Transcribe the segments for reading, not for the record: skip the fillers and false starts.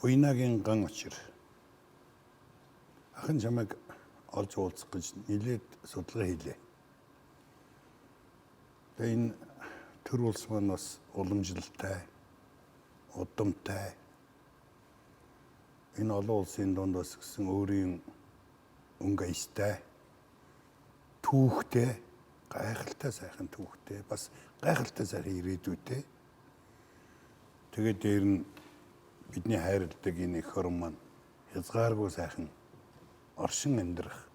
Буйнагийн ган учир. Ахын чамайг олж уулзах гэж нэлээд судалгаа хийлээ. Тэгээ энэ төр улс маань бас уламжлалтай, удамтай. Энэ олон улсын дунд бас гэсэн өөрийн өнгө аястай, түүхтэй, гайхалтай сайхан түүхтэй, бас гайхалтай сайхан ирээдүйтэй. Тэгээд дээр нь бидний хайрладаг энэ эх орн маань хязгааргүй сайхан оршин амьдрах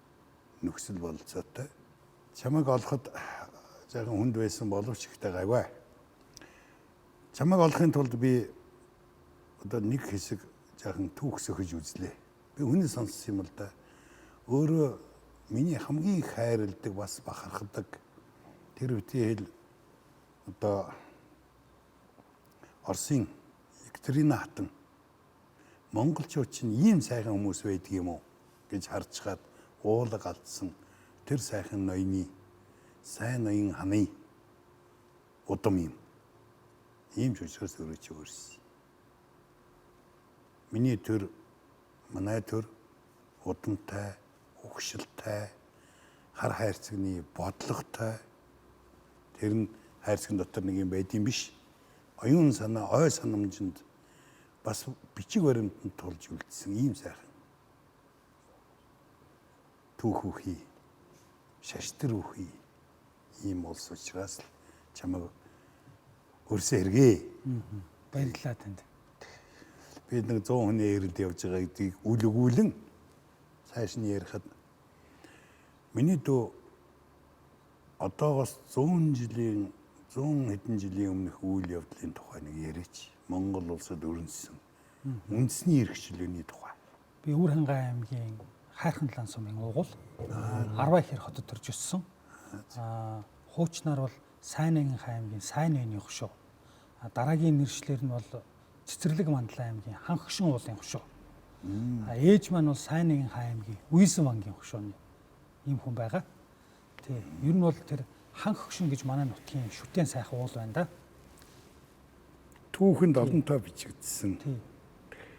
нөхцөл бололцоотой. Чамайг олоход жаахан хүнд байсан боловч ихтэй гайваа. Чамайг олохын тулд би одоо нэг хэсэг жаахан түүх сөхөж үзлээ. Би хүний сонссон юм л да. Өөрөө миний хамгийн их хайрладаг бас бахархдаг тэр үеийн хэл одоо Оросын Екатерина хатан монголчууд чинь ийм сайхан хүмүүс байдаг юм уу гэж харж чад уулаг алдсан тэр сайхан ноёны сайн ноён ханы удам юм. Ийм ч учраас өрөөч өөрсөн. Миний төр манай төр удамтай, угшилтай, хар хайрцагны бодлоготой. Тэр нь хайрцагын дотор нэг юм байд юм биш. Оюун санаа, ой санамжинд бас бичиг баримтанд тулж үлдсэн ийм сайхан түүх үхий, шаштар үхий ийм улс учраас л чамайг өрсө хэрэгээ. Баярлалаа танд. Би нэг 100 хүний эрэлд явж байгаа гэдгийг үл өгүүлэн цааш нь ярихад миний дөө одоогоос 100 хэдэн жилийн өмнөх үйл явдлын тухай нэг яриач. Монгол улсад өрнөсөн үндэсний эрх чөлөөний тухай. Би Өвөрхангай аймгийн Хайрхан талан сумын уугуул 10 ихэр хотод төрж өссөн. Хуучнаар бол Сайнгийн аймгийн Сайн ноёны хошуу. Дараагийн нэршлэр нь бол Цэцэрлэг Мандлан аймгийн Ханхшин уулын хошуу. Ээж маань бол Сайнгийн аймгийн Үйсэн вангийн хошууны ийм хүн байгаа. Тий. Ер нь бол тэр Ханхшин гэж манай нутгийн шүтэн сайхан уул байна да. Түүхэнд олонтоо бичигдсэн. Тий.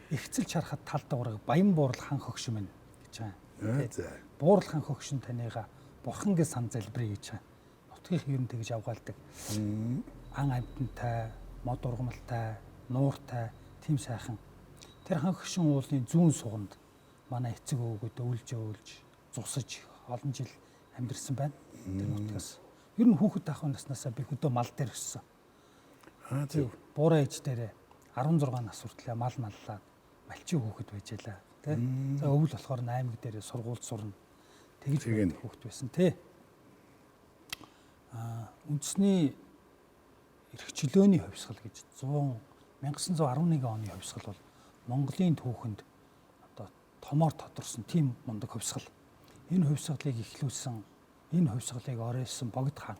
Ихцэл чарахад тал давраг баян буурал хан хөгшин минь гэж байна. За. Буурал хан хөгшин таныга бурхан гэж сан залбирая гэж байна. Нутгийнх ер нь тэгж авгаалдаг. Ан амьтантай, мод ургамалтай, нууртай, тийм сайхан. Тэр хан хөгшин уулын зүүн суганд манай эцэг өвгөд өвлж зусаж олон жил амьдэрсэн байна. Тэр нутгаас. Ер нь хүүхэд ахуй наснаасаа би хөдөө мал дээр өссөн. Зөв. Буурай ээж дээрээ 16 нас хүртлээр мал маллаад малчин хүүхэд байж байлаа тий. За өвөл болохоор 8 дээрээ сургуульд сурна. Тэгж хүүхэд байсан тий. Үндэсний эрх чөлөөний хувьсгал гэж 1911 оны хувьсгал бол Монголын түүхэнд одоо томоор тодорсон тийм мундаг хувьсгал. Энэ хувьсгалыг эхлүүлсэн, энэ хувьсгалыг оройсон Богд хаан.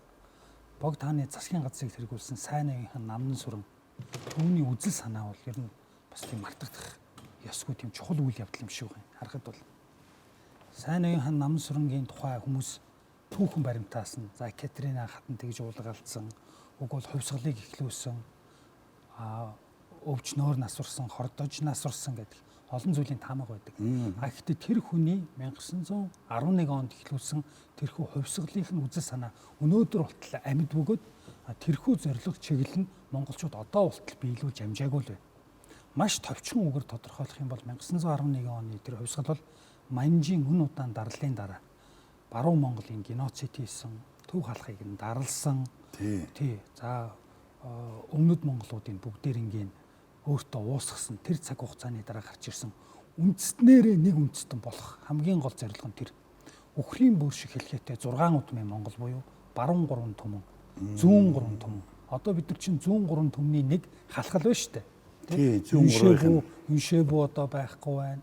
Богд хааны засгийн газрыг тэргүүлсэн Сайнгийн хан Намнан сүрэн түүний үзэл санаа бол ер нь бас тийм мартагдах ёсгүй тийм чухал үйл явдал юм шиг байна. Харахад бол Сайнгийн хан Намнан сүрэнгийн тухай хүмүүс түүхэн баримтаас нь за Екатерина хатан тэгж уулгаалцсан, уг бол хувьсгалыг эхлүүлсэн, өвч нөөр насварсан, хордож насварсан гэдэг олон зүйлийн таамаг байдаг. Гэхдээ тэр хүний 1911 онд эхлүүлсэн тэрхүү хувьсгалынх нь үзэл санаа өнөөдөр болтол амьд бөгөөд тэрхүү зорилго чиглэл нь монголчууд одоо болтол биелүүлж амжаагүй л байна. Маш товчхон үгээр тодорхойлох юм бол 1911 оны тэр хувьсгал бол Манжийн өн удаан дарлалын дараа баруун Монголын геноцид хийсэн, төв халахыг нь дарлсан. Тий. За өмнөд монголуудын бүгдээрингийн өөртөө уусгасан тэр цаг хугацааны дараа гарч ирсэн үндэстнэрээ нэг үндэстэн болох хамгийн гол зорилго нь тэр үхрийн бүр шиг хэлхээтэй 6 удмын Монгол буюу баруун 3 түмэн, зүүн 3 түмэн. Одоо бид нар чинь зүүн 3 түмний нэг халахал байна шүү дээ. Тий, зүүн 3 Үншэбүү одоо байхгүй байна.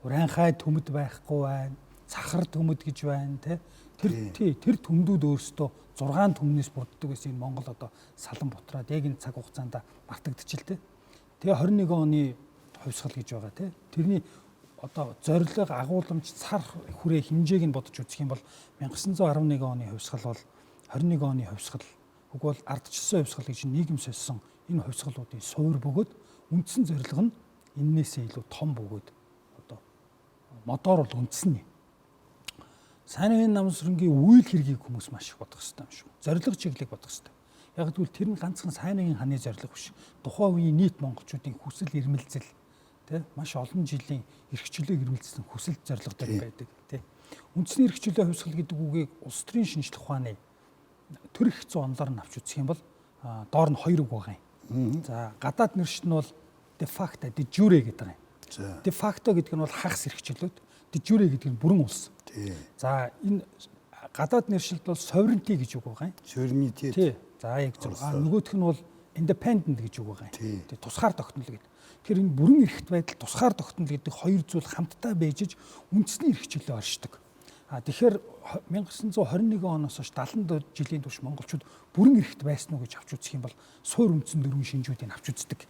Уранхай төмөд байхгүй байна. Цахар төмөд гэж байна тий. Тэр төмдүүд өөрсдөө 6 түмнээс бүрддэг гэсэн энэ Монгол одоо салан бутраад яг энэ цаг хугацаанд мартагдчихлээ. Тэгээ 21 оны хувьсгал гэж байгаа тий. Тэрний одоо зорилго агуулмж цар хүрээ хэмжээг нь бодож үзэх юм бол 1911 оны хувьсгал бол 21 оны хувьсгал уг бол ардчилсан хувьсгал гэж нийгэм сольсон энэ хувьсгалуудын суур бөгөөд үндсэн зорилго нь эннээсээ илүү том бөгөөд одоо модоор бол үндэсний. Сайн оюун намсрынгийн үйл хэргийг хүмүүс маш их бодох хэрэгтэй юм шүү. Зорилго чиглэлийг бодох хэрэгтэй. Яг гэвэл тэр нь ганцхан сайн оюун ханы зорилго биш. Тухайн үеийн нийт монголчуудын хүсэл эрмэлзэл тий маш олон жилийн эрх чөлөөг эрмэлзсэн хүсэл зорилготой байдаг тий. Үндэсний эрх чөлөө хувьсгал гэдэг үгийг улс төрийн шинжлэх ухааны төр их зүйн онолоор нь авч үзэх юм бол доор нь хоёр үг байгаа юм. За гадаад нэршил нь бол de facto, de jure гэдэг юм. De facto гэдэг нь бол хагас эрх чөлөөт, de jure гэдэг нь бүрэн улс. За энэ гадаад нэршилд бол sovereignty гэж үг байгаа юм. Sovereignty. Тий. За яг зөв. Нөгөөх нь бол independent гэж үг байгаа юм. Тий. Тусгаар тогтнол гэдэг. Тэгэхээр энэ бүрэн эрхт байдал тусгаар тогтнол гэдэг хоёр зүйл хамтдаа байжж үндэсний эрх чөлөө оршдог. Тэгэхээр 1921 оноос хойш 70 жилийн турш монголчууд бүрэн эрхт байсан уу гэж авч үзэх юм бол суур үндсэн дөрвөн шинжүүдийг авч үздэг.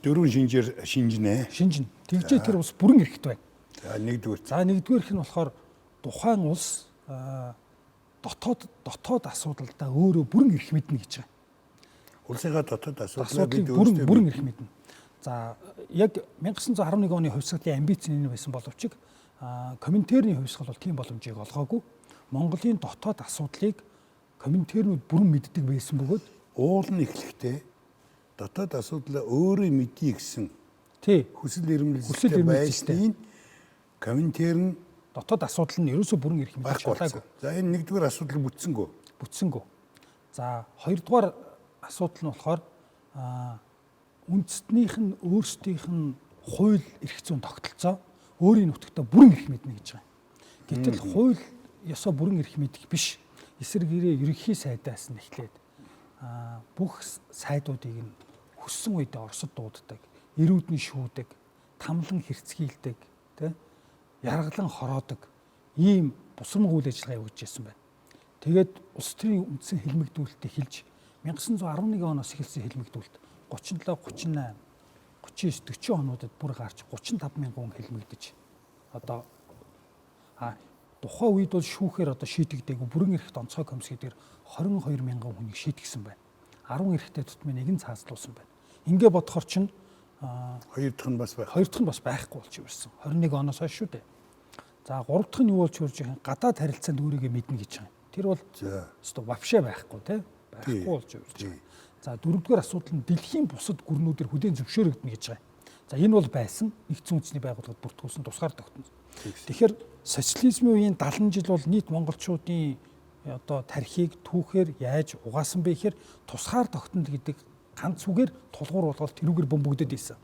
Дөрвөн шинжээр шинжнэ. Шинжнэ. Тэгжээ тэр ус бүрэн эрхт байна. За нэгдүгээр. За нэгдүгээрх нь болохоор тухайн улс дотоод асуудалдаа өөрөө бүрэн эрх мэднэ гэж байгаа. Улсынхаа дотоод асуудлыг бид бүрэн эрх мэднэ. За яг 1911 оны хувьсгалын амбиц нь байсан боловч Коминтерний хувьсгал бол тийм боломжийг олгоогүй. Монголын дотоод асуудлыг коминтернүүд бүрэн мэддэг байсан бөгөөд уул нь эхлэхдээ дотоод асуудлаа өөрөө мэдье гэсэн хүсэл эрмэлзэлтэй байсныг коминтерн дотоод асуудал нь ерөөсөө бүрэн эрх мэдэж чадаагүй. За энэ нэгдүгээр асуудал бүтсэнгөө. За хоёрдугаар асуудал нь болохоор үндэстнийх нь өөрсдийнх нь хууль эрх зүйн тогтолцоо өөрийн нутагтаа бүрэн эрх мэднэ гэж байгаа. Гэтэл хууль ёсоо бүрэн эрх мэдэх биш. Эсрэг гэрээ ерөнхий сайдаас нь эхлээд бүх сайдуудыг нь хүссэн үедээ орсод дууддаг, эрүүд нь шүүдэг, тамлан хэрцгийлдэг, тэ яргалан хороодог ийм бусрамг үйл ажиллагаа явуулж ирсэн байна. Тэгээд улс төрийн үндсэн хэлмэгдүүлэлтийг хэлж 1911 оноос эхэлсэн хэлмэгдүүлэлт 37, 38, 39, 40 онуудад бүр гарч 35,000 хүн хэлмэгдэж одоо тухайн үед бол шүүхээр одоо шийдэгдээгүй бүрэн эрхт онцгой комисс гэдгээр 22,000 хүнийг шийдгсэн байна. 10 эрхтэй тутмын нэг нь цаазлуулсан байна. Ингээ бодохоор чинь хоёр дахь нь бас байхгүй болж ирсэн. 21 оноос хойш шүү дээ. За 3 дахь нь юу болж ирж байгаа гадаад харилцаанд өөрийгөө мэднэ гэж байгаа юм. Тэр бол өстой вообще байхгүй тий. Байхгүй болж ирж байгаа. За дөрөвдүгээр асуудал нь дэлхийн бусад гүрнүүдээр хүлээн зөвшөөрөгдөнө гэж байгаа. За энэ бол байсан нэгдсэн үндэсний байгууллагад бүртгүүлсэн тусгаар тогтнол. Тэгэхээр социализмын үеийн 70 жил бол нийт монголчуудын одоо тархийг түүхээр яаж угаасан бэ гэхээр тусгаар тогтнол гэдэг ганц үгээр тулгуур болгоод тэрүүгээр бөмбөгдөд ийсэн.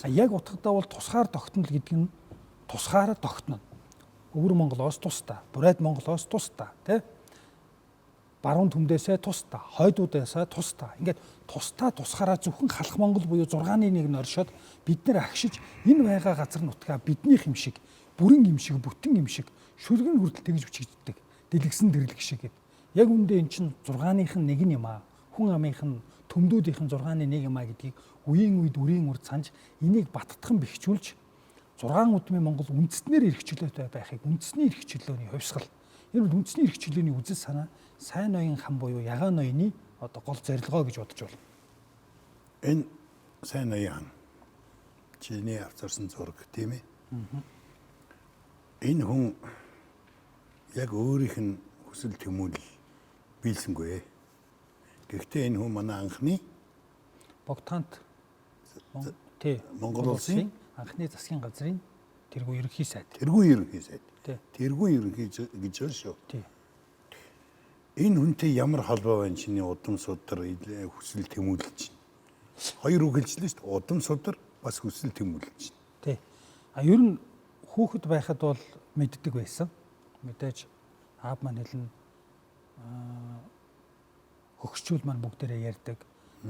Яг утгатай бол тусгаар тогтнол гэдэг нь тусгаар тогтно. Өвөр Монголоос тусдаа, Бурайд Монголоос тусдаа, тий? Баруун төмдөөсөө тусдаа, хойдуудаасаа тусдаа. Ингээд тусдаа тусгаараа зөвхөн халах Монгол буюу 6-ны 1 нь оршоод бид нэр агшиж энэ байгаа газар нутгаа биднийх юм шиг, бүрэн юм шиг, бүтэн юм шиг шүлгэн хүртэл тэгж бичигддэг. Дэлгэсэн дэрлэг шиг гэдэг. Яг үндэ эн чинь 6-ных нь 1 юм аа. Хүн амынх нь төмдүүдийнх нь 6-ны 1 юм аа гэдгийг үеийн үед үрийн урд санаж энийг баттган бэхжүүлж 6 удмын Монгол үндэстнэр эрх чөлөөтэй байхыг үндэсний эрх чөлөөний хувьсгал. Энэ бол үндэсний эрх чөлөөний үзэл санаа сайн ноён хан буюу ягаан ноёны одоо гол зорилгоо гэж бодож байна. Энэ сайн ноён хан чиний авцарсан зураг тийм ээ. Энэ хүн яг өөрийнх нь хүсэл тэмүүлэл биелсэнгүй. Гэхдээ энэ хүн манай анхны Богтант Монгол улсын анхны засгийн газрын тэргүй ерөнхий сайд. Тэргүй ерөнхий гэж байна шүү. Энэ хүнтэй ямар холбоо байна чиний удам судар хүсэл тэмүүлэлч. Хоёр үг хэлжлээ шүү дээ. Удам судар бас хүсэл тэмүүлэлч. Тий. Ер нь хүүхэд байхад бол мэддэг байсан. Мэдээж аав маань хэлнэ хөгшчүүл маань бүгдээрээ ярьдаг.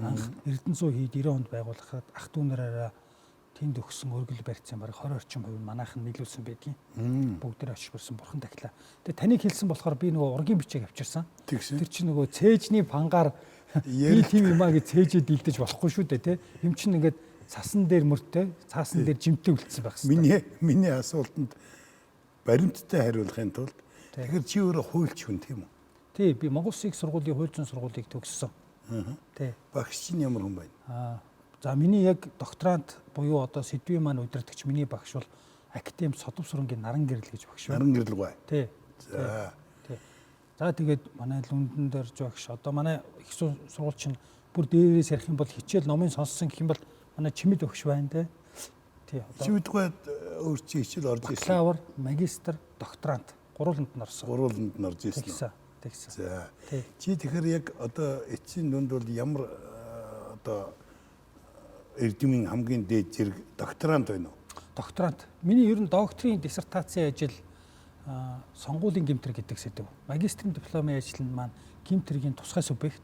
Анх Эрдэнэсүү хий 90 онд байгуулахад ах дүү нараараа тэнд өгсөн өргөл барьцсан бараг 20 орчим хувь манайхан нийлүүлсэн байдгийн. Бүгдээр очиж барьсан бурхан тахилаа. Тэгээ таныг хэлсэн болохоор би нөгөө ургийн бичээг авчирсан. Тэр чинь нөгөө цээжний пангаар би тийм юмаа гэж цээжээ дилдэж болохгүй шүү дээ, тэ. Юм чинь ингээд цасан дээр мөртэй, цаасан дээр жимтэй үлдсэн байх хэрэгтэй. Миний асуултанд баримттай хариулахын тулд тэгэхээр чи өөрөө хуульч хүн тийм үү? Тий, би Монгол Улсын их сургуулийн хууль зүйн сургуулийг төгссөн. Тий. Багш чинь ямар хүн байна? За миний яг докторант буюу одоо сэдвийн маань удирдагч миний багш бол академи Содов Сүрэнгийн Наран гэрэл гэж багш байна. Наран гэрэл бай. Тий. За. Тий. За тэгээд манай Лүндэн дээр багш одоо манай их сургууль чинь бүр дээрээс ярих юм бол хичээл номын сонссон гэх юм бол манай Чимэд багш байна те. Тий. Одоо Чимэдгүй өөр чи хичээл орж ирсэн. бакалавр, магистр, докторант гурвууланд нь орсон. Гурвууланд нь орж ирсэн. Тэгсэн. За. Тий. Чи тэгэхээр яг одоо эцсийн дүнд бол ямар одоо эрдэмийн хамгийн дээд зэрэг докторант байна уу? Докторант. Миний ер нь докторийн диссертацийн ажил сонгуулийн гэмтэр гэдэг сэдэв. Магистрийн дипломын ажил нь маань гэмтэргийн тусгай субъект.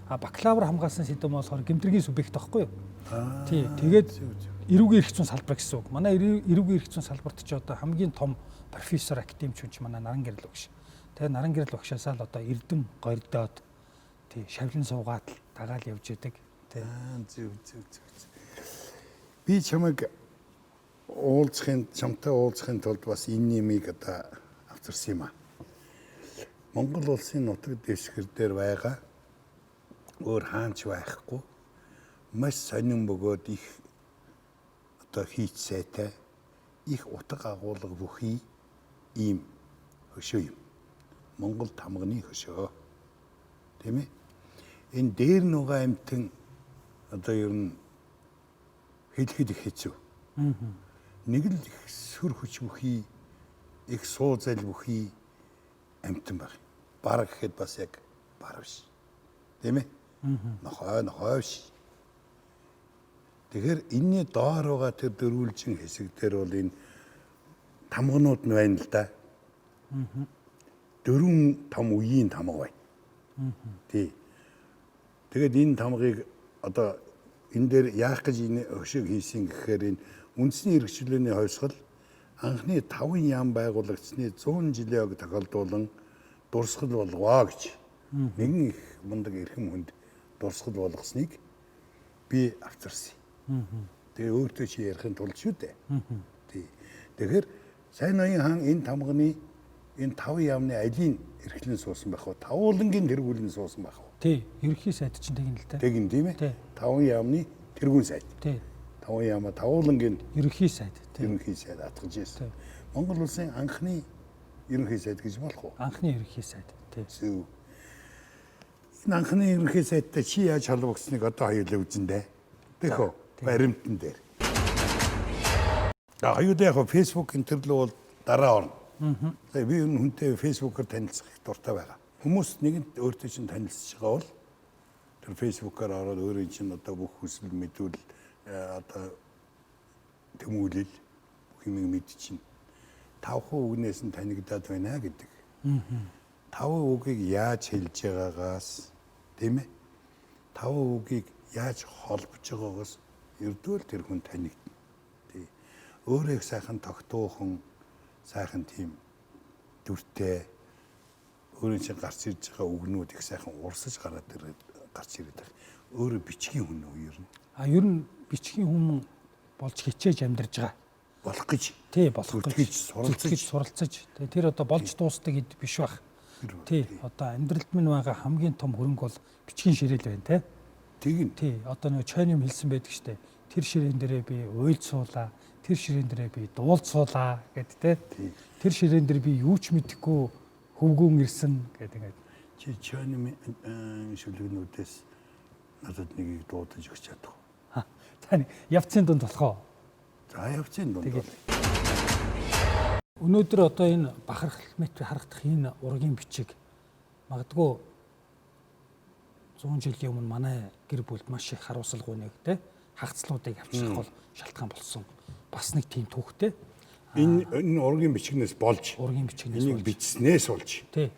Бакалавр хамгаалсан сэдэв нь болохоор гэмтэргийн субъект байхгүй юу? Тий. Тэгээд эрүүгийн эрх зүйн салбар гэсэн үг. Манай эрүүгийн эрх зүйн салбарт ч одоо хамгийн том профессор академич хүн манай Наран гэрэл багш. Тэгээд Наран гэрэл багшаасаа л одоо эрдэм гордоод тий шавлын суугаад дагаал явж идэг. Тий. Зүг. Би чамайг чамтай уулзахын тулд бас энэ нэмийг одоо авчирсан юм аа. Монгол улсын нутаг дэвсгэр дээр байгаа өөр хаанч байхгүй маш сонин бөгөөд их одоо хийч сайтай их утга агуулга бүхий ийм хөшөө юм. Монгол тамганы хөшөө. Тийм ээ. Энэ дээр нүга амтэн одоо ер нь хэлэхэд их хэцүү. Нэг л их сүр хүч бүхий их суу зал бүхий амтан баг. Бараг гэхэд бас яг бар биш. Тийм ээ? Нохой биш. Тэгэхээр энэний доор байгаа тэр дөрвөлжин хэсэг дээр бол энэ тамганууд нь байна л да. Дөрвөн том үеийн тамга байна. Тий. Тэгээд энэ тамгыг одоо энэ дээр яах гэж энэ хөшөөг хийсэн гэхээр энэ үндэсний эрхчлөөний хувьсгал анхны 5 яам байгуулагдсны 100 жилийн тохиолдуулан дурсгал болгоо гэж нэгэн их мундаг эрхэм хүнд дурсгал болгосныг би авчирсан. Тэгээ өөртөө чи ярихын тулд шүү дээ. Тий. Тэгэхээр сайн ноён хаан энэ тамганы энэ 5 яамны алийн эрхлэн суусан байх уу? Тавуулангийн тэргүүлэн суусан байх уу? Тий. Ерөнхий сайд чинь тэгнэ л дээ. Тэгин тийм ээ. 5 яамны тэргүүн сайд. Тий. 5 яама тавуулангийн ерөнхий сайд. Ерөнхий сайд атгаж ирсэн. Монгол улсын анхны ерөнхий сайд гэж болох уу? Анхны ерөнхий сайд. Тий. Зөв. Энэ анхны ерөнхий сайдтай чи яаж холбогдсныг одоо хоёулаа үзэн дээ. Тэгэх үү? Баримтан дээр. Хоёулаа яг Facebook энэ төрлөө бол дараа орно. Тэгээ би энэ хүнтэй Facebook-оор танилцах их дуртай байгаа. Хүмүүс нэгэнд өөртөө чинь танилцж байгаа бол тэр Facebook-оор ороод өөрийн чинь одоо бүх хүсэл мэдүүлэл одоо тэмүүлэл бүх юм мэдчихнэ. 5% үгнээс нь танигдаад байна гэдэг. 5 үгийг яаж хэлж байгаагаас тийм ээ. 5 үгийг яаж холбож байгаагаас ердөө л тэр хүн танигдна. Тий. Өөрөө их сайхан тогтуухан сайхан тийм дүртэй өөрийн чинь гарч ирж байгаа үгнүүд их сайхан урсаж гараад гарч ирээд байна. Өөрөө бичгийн хүн үү ер нь? Ер нь бичгийн хүн болж хичээж амьдарж байгаа. Болох гэж. Тий, болох гэж суралцаж. Тэр одоо болж дуустдаг хэд биш байх. Тий, одоо амьдралд минь байгаа хамгийн том хөрөнгө бол бичгийн ширээл байна те. Тэгин. Тий, одоо нэг чойн юм хэлсэн байдаг штэ. Тэр ширээн дээрээ би уйлцуулаа, тэр ширээн дээрээ би дуулцуулаа гэд те. Тэр ширээн дээр би юу ч мэдэхгүй хөвгүүн ирсэн гэдэг ингээд. Чи чойн шүлгнүүдээс надад нэгийг дуудаж өгч чадах. Таны явцын дунд болох уу? За явцын дунд. Өнөөдөр одоо энэ бахархал метр харагдах энэ ургийн бичиг магадгүй 100 жилийн өмнө манай гэр бүлд маш их харуулсалгүй нэг те хагцлуудыг авчрах бол шалтгаан болсон. Бас нэг тийм түүхтэй. Энэ ургийн бичгнээс болж. Ургийн бичгнээс болж. Бичснээс болж. Тий.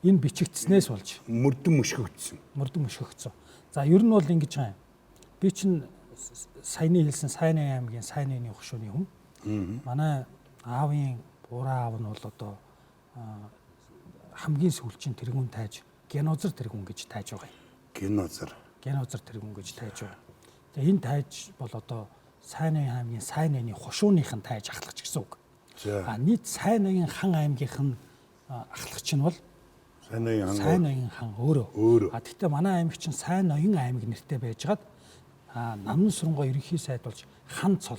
Энэ бичигдснээс болж. Мөрдөн мөшгөгдсөн. Мөрдөн мөшгөгдсөн. За ер нь бол ингэж байгаа юм. Би чинь саяны хэлсэн Сайнын аймгийн Сайнны хөшөөний хүн. Манай аавын бураа аав нь бол одоо хамгийн сүүлчийн тэргүүн тайж генозер тэргүүн гэж тайж байгаа юм. Генозер тэргүүн гэж тайж байгаа. Тэгээ энэ тайж бол одоо Сайнны аймгийн Сайнны хошууных нь тайж ахлагч гэсэн үг. Нийт Сайнны хан аймгийнх нь ахлагч нь бол Сайн ноён хан өөрөө. Гэхдээ манай аймаг чинь Сайн ноён аймаг нэртэй байжгаад Намын Сүрэнгой ерөнхий сайд болж хан цол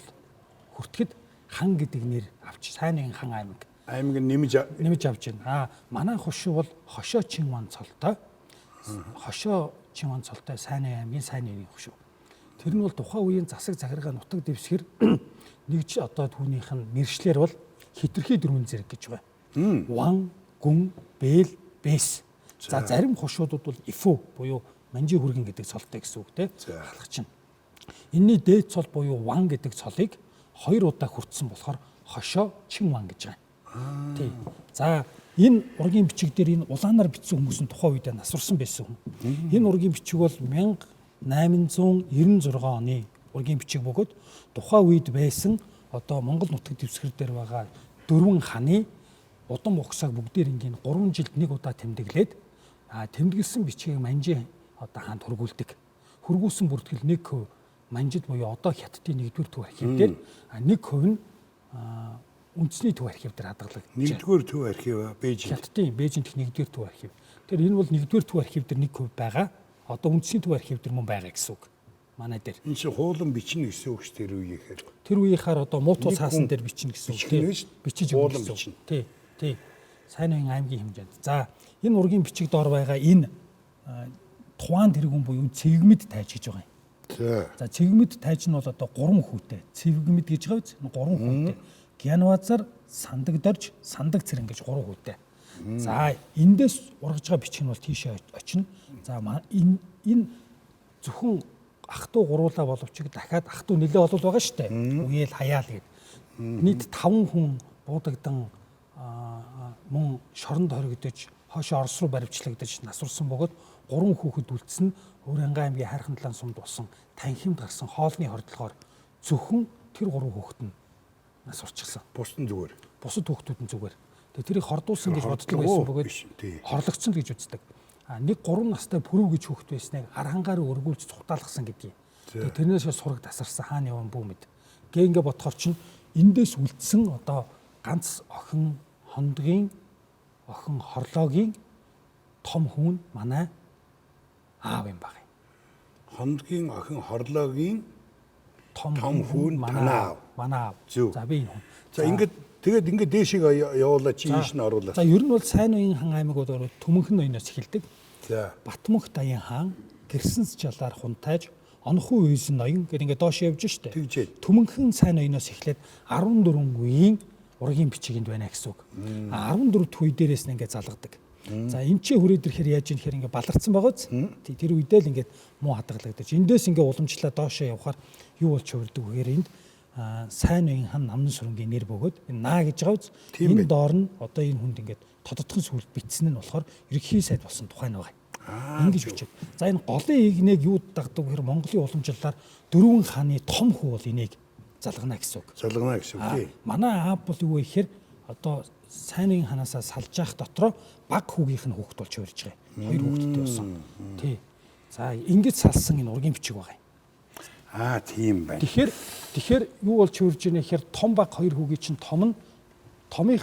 хүртэхэд хан гэдэг нэр авч Сайнын хан аймаг нэмж авч байна. Манай хошуу бол Хошоо Чинван цолтой. Хошоо Чинван цолтой Сайнын аймгийн Сайнын хошуу. Тэр нь бол тухайн үеийн засаг захиргаа нутаг дэвсгэр нэгж одоо түүнийх нь мэршлэр бол хитрхи дөрвөн зэрэг гэж байна. Ван, гүн, бэл, бэс. За зарим хошуудууд бол ифүү буюу манжи хүргэн гэдэг цолтой гэсэн үг те. Халах чинь. Энийний дээд цол буюу ван гэдэг цолыг 2 удаа хүртсэн болохоор Хошоо Чинван гэж байна. Тий. За энэ ургийн бичиг дээр энэ улаанаар бичсэн хүмүүс нь тухайн үедээ насварсан байсан хүн. Энэ ургийн бичиг бол 1896 оны ургийн бичиг бөгөөд тухайн үед байсан одоо Монгол нутаг дэвсгэр дээр байгаа 4 ханы удам угсааг бүгдээр ингийн 3 жилд 1 удаа тэмдэглээд тэмдэглэсэн бичгийг манжи одоо хаанд хөргүүлдэг. Хөргүүлсэн бүртгэл 1% манжид буюу одоо Хятадын 1-р төв архив дээр 1% нь үндэсний төв архив дээр хадгалагдаж байна. 1-р төв архив Бээжин. Хятадын Бээжин дэх 1-р төв архив. Тэр энэ бол 1-р төв архив дээр 1% байгаа. Одоо үндэсний төв архив дээр мөн байгаа гэсэн үг. Манай дээр. Энэ чинь хуулан бичнэ гэсэн үг ш тэр үеийнхэр. Тэр үеийнхаар одоо муутуу цаасан дээр бичнэ гэсэн үг. Бичиж өгнө гэсэн үг. Тий. Тий. Сайнын аймгийн хэмжээнд. За энэ ургийн бичиг доор байгаа энэ тухайн тэргүүн буюу цэгмэд тайж гэж байгаа юм. За цэгмэд тайж нь бол одоо 3 хүүтэй. Цэгмэд гэж байгаа биз? 3 хүүтэй. Гянвазар, Сандагдорж, Сандаг цэрэн гэж 3 хүүтэй. За эндээс ургаж байгаа бичиг нь бол тийшээ очино. За энэ зөвхөн ах トゥ гуруулаа боловч дахиад ах トゥ нэлээ болол байгаа шүү дээ. Үеэл хаяал гээд. Нийт 5 хүн буудагдан мөн шоронд хоригдож, хойшоо Орос руу баривчлагдаж насварсан бөгөөд 3 хүүхэд үлдсэн нь Өрөнгө аймгийн Хайрхан талаан сумд болсон танхимд гарсан хоолны хордлогоор зөвхөн тэр 3 хүүхэд нь нас урчилсан. Бусдын зүгээр. Бусад хүүхдүүд нь зүгээр. Тэгээ тэрийг хордуулсан гэж боддог байсан бөгөөд хорлогцсон гэж үздэг. Нэг 3 настай пүрүү гэж хүүхэд байсныг архангаар өргүүлж цухтаалгасан гэдгийг. Тэгээ тэрнээс сураг тасарсан хаана явсан бүү мэд. Гээ ингээ бодохоор чинь эндээс үлдсэн одоо ганц охин хондгийн охин хорлоогийн том хүн манай аав юм баг. Хондгийн охин хорлоогийн том хүн манай аав. За би энэ хүн. За ингээд дээшийг явуулаад чи ийш нь оруулаад. За ер нь бол сайн уян хан аймаг бол Төмөнхөн ноёноос эхэлдэг. За Батмөнх Даян хаан Гэрсэнс жалаар хунтайж Онхуу үйсэн ноён гэдэг ингээд доош явж штэ. Төмөнхөн сайн ноёноос эхлээд 14 үеийн ургийн бичигэнд байна гэсэн үг. 14 төвй дээрээс нь ингээд залгадаг. За энэ ч хүрээд ирэхээр яаж юм хэрэг ингээд баларцсан байгаа биз? Тэр үедээ л ингээд муу хадгалагдаж. Эндээс ингээд уламжлаа доошоо явахаар юу болж хувирдаг вэхээр энд сайн уян хан Намын Сүрэнгийн нэр бөгөөд энэ наа гэж байгаа биз? Энэ доор нь одоо энэ хүнд ингээд тодотхон сүлд бичсэн нь болохоор ерөнхий сайд болсон тухай нь байгаа. Ингэж бичээд. За энэ голын игнэг юу дагдаг гэхээр Монголын уламжлалаар 4 хааны том хүү бол энийг залгана гэсэн үг. Залгана гэсэн үг тий. Манай аав бол юу вэ гэхээр одоо сайнын ханаасаа салж явах дотроо баг хүүгийнх нь хүүхд болж хувирж байгаа. 2 хүүхэдтэй болсон. Тий. За ингэж салсан энэ ургийн бичиг байгаа юм. Тийм байна. Тэгэхээр юу болж хувирж байна гэхээр том баг 2 хүүгийн чинь томынх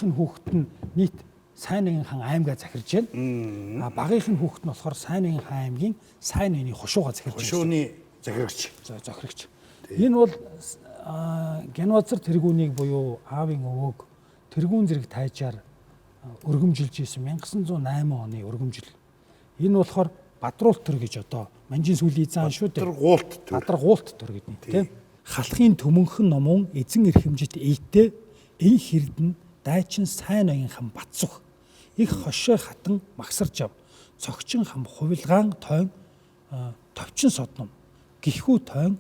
нь хүүхэд нь нийт Сайнын хан аймгаа захирж байна. Багийнх нь хүүхэд нь болохоор Сайнын хан аймгийн сайн ээний хошууга захирж байна. Хошууны захирагч. За захирагч. Энэ бол Гянвазар тэргүүнийг буюу аавын өвөөг тэргүүн зэрэг тайжаар өргөмжилж исэн 1908 оны өргөмжил. Энэ болохоор Бадруулт төр гэж одоо манжин сүлийн заан шүү дээ. Бадрагуулт төр гэдэг нь тийм. Халахын төмөнхөн номон эзэн эрхэмжит ийтэй эн хэрдэн дайчин сайн уян хан Батсүх их хошоо хатан магсарж ав. Цогчин хам хувилгаан тойн товчин содном гихүү тойн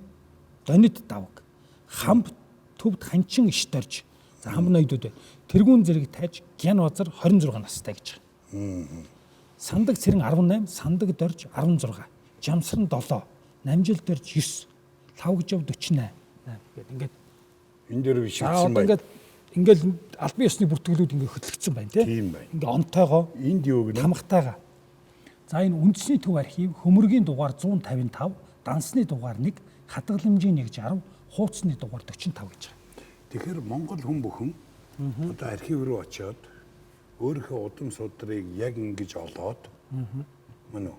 донид давг хамб төвд ханчин ишторж за хам ноёдууд тэргүүн зэрэг тайж Гянвазар 26 настай гэж байгаа. Сандаг цэрэн 18, сандаг дорж 16, жамсран 7, намжил дорж 9, лавгжав 48 гэдэг ингээд энэ дээр бишигдсэн байна. Ингээл албан ёсны бүртгэлүүд ингээ хөтлөгдсөн байна тийм. Ингээ онтойгоо энд юу гэнэ? Тамгатайгаа. За энэ үндэсний төв архив хөмөргийн дугаар 155, дансны дугаар 1, хадгаламжийн 160, хууцны дугаар 45 гэж байгаа. Тэгэхээр Монгол хүн бүхэн одоо архив руу очиод өөрийнхөө удам судрыг яг ингэж олоод мөн үү?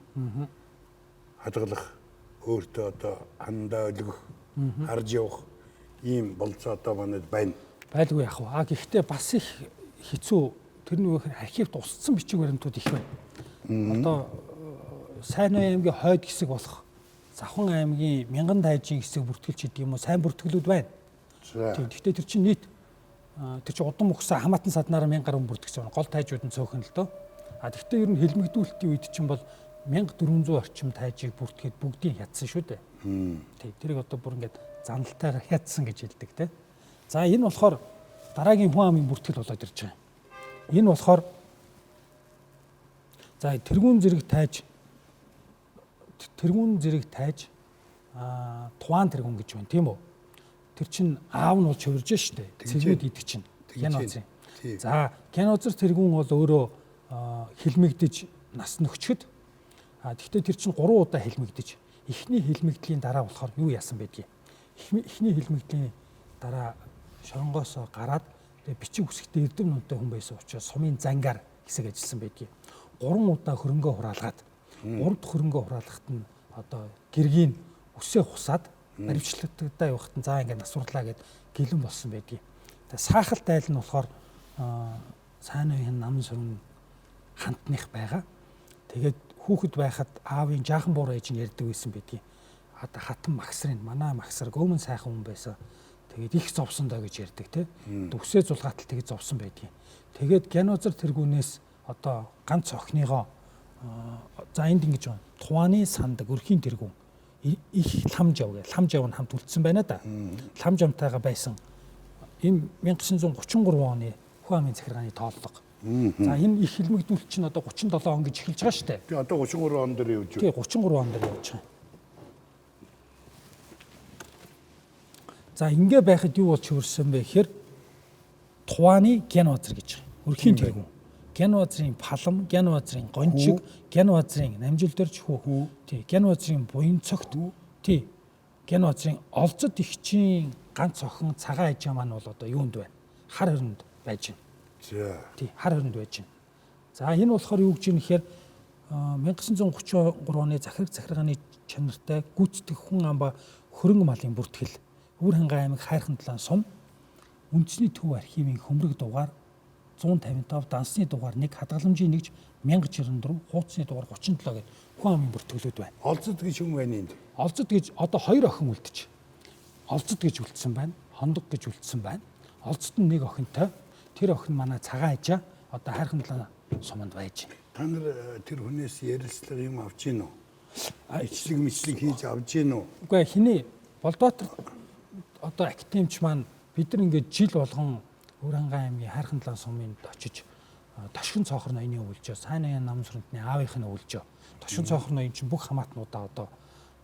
Хадгалах өөртөө одоо андаа өлгөх, харж явах ийм болцоо одоо манайд байна. Байлгүй яах вэ? Гэхдээ бас их хэцүү тэрний үеэр архивд устсан бичиг баримтууд их байна. Одоо Сайнуй аймгийн хойд хэсэг болох Завхан аймгийн Мянган дайжийн хэсэг бүртгэлч гэдэг юм уу сайн бүртгэлүүд байна. Гэхдээ тэр чинь нийт тэр чинь удам өгсөн хамаатан саднаараа 1000 гаруй бүртгэж байна. Гол тайжууд нь цөөхөн л дөө. Гэхдээ ер нь хэлмэгдүүлэлтийн үед чинь бол 1400 орчим тайжийг бүртгэхэд бүгдийг хятсан шүү дээ. Тэрийг одоо бүр ингээд заналтайгаар хятсан гэж хэлдэг те. За энэ болохоор дараагийн хүн амын бүртгэл болоод ирж байгаа. Энэ болохоор за тэргүүн зэрэг тайж туаан тэргүүн гэж байна тийм үү? Тэр чинь аав нь бол чувирж штэ. Цэгүүд идэх чинь. Геноцид. За геноцид тэргүүн бол өөрөө хэлмэгдэж нас нөхчөд. Гэхдээ тэр чинь 3 удаа хэлмэгдэж. Эхний хэлмэгдлийн дараа болохоор юу яасан байдгийг. Эхний хэлмэгдлийн дараа шоронгоосоо гараад бичиг үсгтээ эрдэм нунтай хүн байсан учраас сумын зангаар хэсэг ажилласан байдгийг. 3 удаа хөрөнгөө хураалгаад 3 дахь хөрөнгөө хураалгахад нь одоо гэргийн үсээ хусаад баримтчлагтагдаа явахад нь за ингээд насварлаа гэд гэлэн болсон байдгийг. Тэгээ саахалт айл нь болохоор Сайнуйын намын сүрэн хантных байгаа. Тэгээд хүүхэд байхад аавын жаахан буур ээж нь ярьдаг байсан байдгийг. Одоо хатан магсрын манай магсар гөмөн сайхан хүн байсан. Тэгээд их зовсон доо гэж ярьдаг те. Дүсээ зулгаатал тэгээд зовсон байдгийг. Тэгээд геноцид тэргүүнээс одоо ганц охиныгоо за энд ингэж байна. Туааны сандаг өрхийн тэргүүн их ламжав гэх ламжав нь хамт үлдсэн байна да. Ламжамтайгаа байсан энэ 1933 оны хүн амын захиргааны тооллого. За энэ их хэлмэгдүүлэлт чинь одоо 37 он гэж эхэлж байгаа шүү дээ. Тэгээ одоо 33 он дээр явж байна. Тий 33 он дээр явж байгаа. За ингэ байхад юу болж хөрсөн бэ гэхээр Туааны геноцид гэж байгаа. Өрхийн тэргүүн. Геноцидын палам, геноцидын гончиг, геноцидын намжилдэрч хүү. Тий геноцидын буян цогт. Тий геноцидын олзод ихчийн ганц охин цагаан ээж маань бол одоо юунд байна? Хар хоринд байж байна. Тий хар хоринд байж байна. За энэ болохоор юу гэж юм нэхээр 1933 оны захиргааны чанартай гүйцэтгэх хүн ам ба хөрөнгө малын бүртгэл Өвөр хангай аймаг Хайрхан талаан сум үндэсний төв архивын хөмрөг дугаар 155 дансны дугаар 1 хадгаламжийн 1 1094 хуудасны дугаар 37 гэдэг хүн амын бүртгэлүүд байна. Олзод гэж юм байна энд. Олзод гэж одоо 2 охин үлдчих. Олзод гэж үлдсэн байна. Хондог гэж үлдсэн байна. Олзод нь 1 охинтой. Тэр охин манай цагаан ажаа одоо Хайрхан талаан суманд байж байна. Та нар тэр хүнээс ярилцлага юм авч гин үү? Ичлэг хийж авч гин үү? Үгүй хиний Болдбаатар одоо академич маань бид нар ингээд жил болгон Өвөр хангай аймгийн Хайрхан талаан сумынд очиж Тошгон цоохор ноёны өвлжөө, Сайнуйын намын сүрэнтний аавынх нь өвлжөө. Тошгон цоохор ноён чинь бүх хамаатнуудаа одоо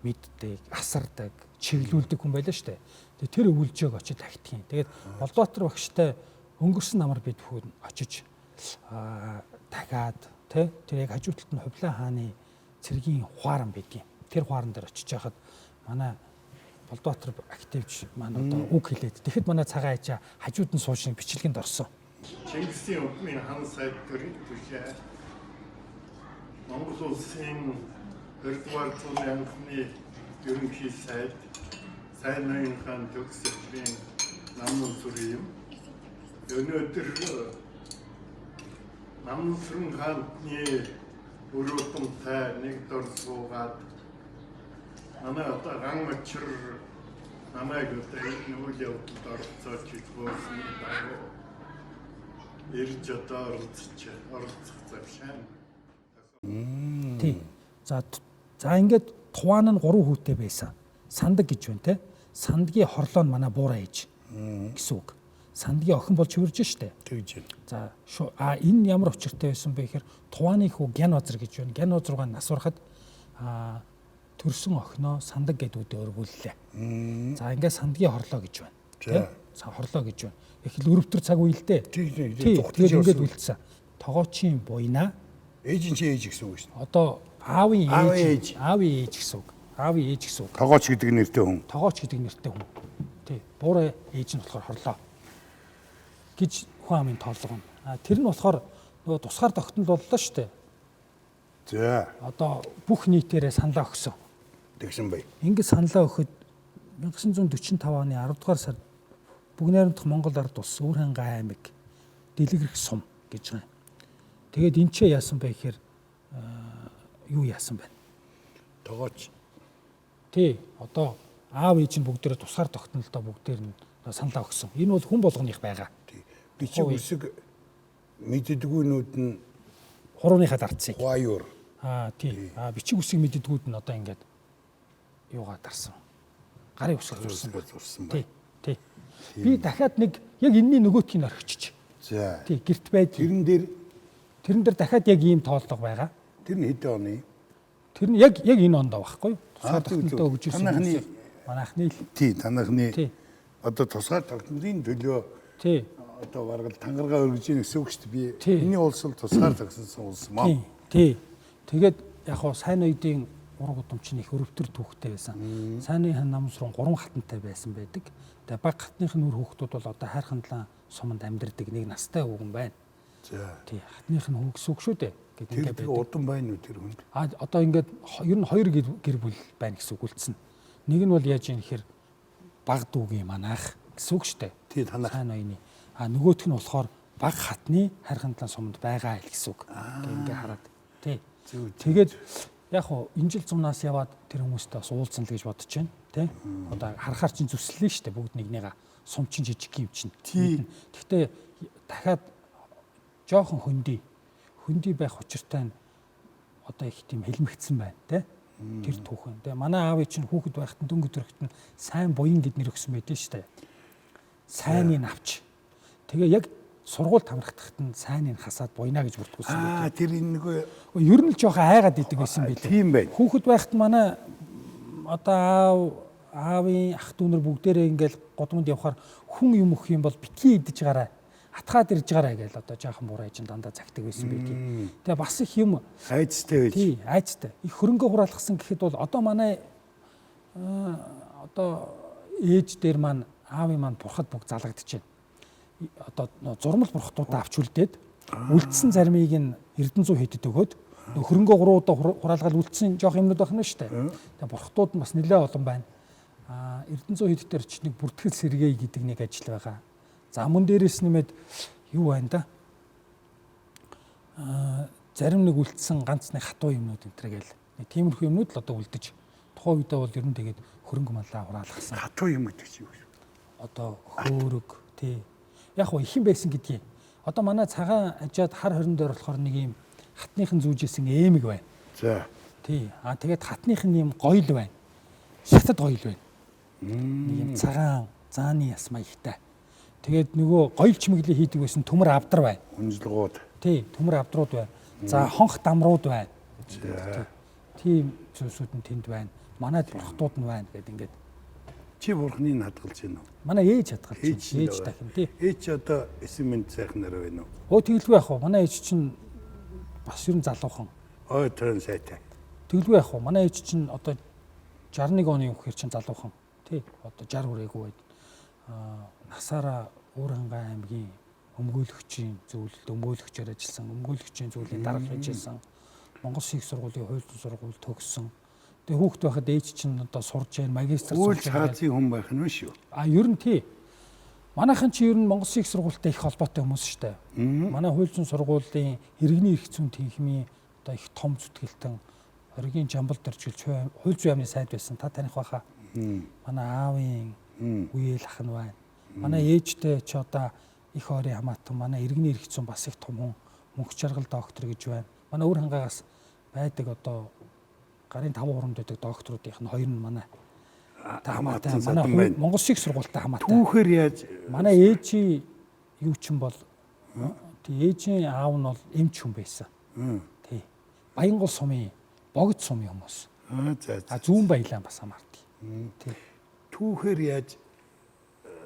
мэддэг, асардаг, чиглүүлдэг хүн байлаа шүү дээ. Тэгээ тэр өвлжөөг очиж тагтгийн. Тэгээд Болдбаатар багштай өнгөрсөн намар бид бүхэн очиж тагаад тэр яг хажуу талд нь Хувлаа хааны цэргийн хуаран байдгийн. Тэр хуаран дээр очиж байхад манай Болдбаатар активч маань одоо үг хэлээд тэгэхэд манай цагаан ачаа хажууд нь суушиг бичлэгэнд орсон. Чингисийн өдмийн хан сайд төрийн түшээ Монгол улсын 2-р зууны анхны ерөнхий сайд Сайнуйын хаан төгсөлийн намын сүрэн юм. Өнөөдөр намын сүрэн хааны өрөөдөнтэй нэг дор суугаад манай одоо ган мочир намайг одоо нүүл явдалд оролцооч хэлбэрсэн дагуу ирж одоо оролцох завшаан. Тий. За ингээд Туаан нь 3 хүүтэй байсан. Сандаг гэж байна те. Сандгийн хорлоо нь манай буураа ээж гэсэн үг. Сандгийн охин болж хөвөрж штэ. Тэгж байна. За энэ ямар учиртай байсан бэ гэхээр Туааны хүү Генозер гэж байна. Генозер руугаа насварахад төрсөн охиноо сандаг гэдэг үгтэй өргүүллээ. За ингээд сандгийн хорлоо гэж байна. Тийм. Хорлоо гэж байна. Их л өрөвтөр цаг үе л дээ. Тэгээд ингээд үлдсэн. Тогоочийн буйнаа ээж нь чи ээж гэсэн үг шин. Одоо аавын ээж гэсэн үг. Аавын ээж гэсэн үг. Тогооч гэдэг нэртэй хүн. Тогооч гэдэг нэртэй хүн. Тий. Буураа ээж нь болохоор хорлоо гэж хүн амын тоолго. Тэр нь болохоор нөгөө тусгаар тогтнол боллоо шүү дээ. За. Одоо бүх нийтээрээ саналаа өгсөн. Тэгсэн бай. Ингээд саналаа өгөхөд 1945 оны 10 дугаар сард Бүгд найрамдах Монгол ард улс Өвөрхангай аймаг Дэлгэрэх сум гэж байгаа. Тэгээд энэ ч яасан бэ гэхээр юу яасан бэ? Тогооч. Тий, одоо аав ээж нь бүгдээрээ тусгаар тогтнолдоо бүгдээр нь саналаа өгсөн. Энэ бол хүн болгоных байгаа. Тий. Бичиг үсэг мэддэггүйнүүд нь хурууныхаа дардсан. Хуаяур. Тий. Бичиг үсэг мэддэггүүд нь одоо ингээд юугаа дарсан. Гарын үсэг зурсан. Тий. Тий. Би дахиад нэг яг энэний нөгөөтгийг орхичиж. За. Тий, гэрт байж. Тэрэн дээр дахиад яг ийм тооллого байгаа. Тэр нь хэдэн оны? Тэр нь яг энэ онд байхгүй юу? Тусгаар тогтнолтой өгж ирсэн. Манайхны тий, танахны одоо тусгаар тогтнолын төлөө тий. Одоо баргал тангараа өргөж ийн гэсэн үг шүү дээ. Би энэний улс бол тусгаар тогтсон улс маа. Тий. Тэгээд яг хоо сайн үеийн ураг удамч нь их өрөвтөр түүхтэй байсан. Сайн үеийн намсрын 3 хатантай байсан байдаг. Тэгээ баг хатныхын үр хүүхдүүд бол одоо хайрхандлан суманд амьдардаг нэг настай хүүхэн байна. За. Тий, хатных нь хүүгс үг шүү дээ. Тэр удан байна уу тэр хүнд? Одоо ингээд ер нь 2 гэр бүл байна гэсэн үг үлдсэн. Нэг нь бол яаж юм гэхээр баг дүүгийн манайх гэсэн үг шүү дээ. Тий, танах. Сайн үеийн. Нөгөөх нь болохоор баг хатны хайрхандлан суманд байгаа гэсэн үг. Ингээ хараад. Тий. Тэгээд яг хоо энэ жил зунаас яваад тэр хүмүүстэй бас уулзсан л гэж бодож байна. Тий. Одоо харахаар чинь зүслэлээ шүү дээ. Бүгд нэгнийгаа сум чин жижиг юм чинь. Гэхдээ дахиад жоохон хөндөй байх учиртай нь одоо их тийм хэлмэгдсэн байна. Тий. Тэр түүхэн. Тэгээ манай аав чинь хүүхэд байхад нь дөнгөж төрөхт нь сайн буян гэд нэр өгсөн байдэн шүү дээ. Сайныг авч. Тэгээ яг сургууль таврагдахад нь сайныг хасаад буйнаа гэж бүртгүүлсэн. Тэр энэ нөгөө ер нь л жоохон айгаад идэг байсан билээ. Тийм байна. Хүүхэд байхад манай одоо аавын ах дүүнэр бүгдээрээ ингээл годмонд явхаар хүн юм өгөх юм бол битгий идэж гараа. Атгаад ирж гараа гэж одоо жоохон бурайж дандаа цагтаг байсан байдгийг. Тэгээ бас их юм айцтай байж. Тий, айцтай. Их хөрөнгө хураалгасан гэхэд бол одоо манай одоо ээж дээр маань аавын маань бурхад бүгд залгагдчихэв. Одоо зурмал бурхтуудаа авч үлдээд үлдсэн зармыг нь Эрдэнэзүү хийдэд өгөөд хөрөнгө 3 удаа хураалгаад үлдсэн жоох юмнууд байна шүү дээ. Тэгээ бурхтууд нь бас нэлээд олон байна. Эрдэнэзүү хийдэд дээр ч нэг бүртгэл сэргээ гэдэг нэг ажил байгаа. За мөн дээрээс нэмээд юу байна да? Зарим нэг үлдсэн ганц нэг хатуу юмнууд энэ гээл. Нэг тиймэрхүү юмнууд л одоо үлдэж тухайн үедээ бол ер нь тэгээд хөрөнгө малаа хураалгасан. Хатуу юм гэдэг чинь юу вэ? Одоо хөөрөг тий. Яг хоо ихэн байсан гэдгийг. Одоо манай цагаан ажаад хар хорин дээр болохоор нэг юм хатныхын зүүжсэн эмэг байна. За. Тий. Тэгээд хатныхын юм гоёл байна. Шатад гоёл байна. Нэг юм цагаан зааны яс маягтай. Тэгээд нөгөө гоёл чимэглээ хийдэг байсан төмөр авдар байна. Унжлагууд. Тий, төмөр авдрууд байна. За хонх дамрууд байна. Тийм зүйлсүүд нь тэнд байна. Манай бурхтууд нь байна гэдэг ингээд. Чи бурхныг хадгалж байна уу? Манай ээж хадгалж байна. Ээж дахин тий. Ээж одоо эсэмэнд сайхан нэр байна уу? Тэгэлгүй яах вэ? Манай ээж чинь бас ер нь залуухан. Тэрэн сайтай. Тэгэлгүй яах вэ? Манай ээж чинь одоо 61 оны үхээр чинь залуухан. Тий. Одоо 60 хүрээгүй байд. Насаараа Өвөрхангай аймгийн өмгөөлөгчийн зөвлөлд өмгөөлөгчөөр ажилласан, өмгөөлөгчийн зөвлөлийн дарга хийжсэн. Монгол Шийг сургуулийн хуулийн сургууль төгссөн. Тэгээ хүүхэд байхад ээж чинь одоо сурж байна, магистр сурж байгаа. Хаазын хүн байх нь шүү. Ер нь тий. Манайхан чи ер нь Монгол Шийг сургуультай их холбоотой хүмүүс шүү дээ. Манай хуулийн сургуулийн иргэний эрх зүйн тэнхимийн одоо их том зүтгэлтэн хоригийн жамбал дэржүүлж хууль зүйн яамны сайд байсан. Та таних байхаа. Манай аавын үеэл ах нь байна. Манай ээжтэй ч одоо их орын хамаатан манай иргэний эрх зүйн бас их том хүн мөнх жаргал доктор гэж байна. Манай Өвөрхангайгаас байдаг одоо гарын 5 хурамд байдаг докторуудынх нь 2 нь манай хамаатай. Манай Монгол Шийг сургуультай хамаатай. Түүхээр яаж манай ээжийн юу ч юм бол тий ээжийн аав нь бол эмч хүн байсан. Тий. Баянгол сумын богд сумын хүмүүс. Зүүн баялаа бас хамаардаг. Тий. Түүхээр яаж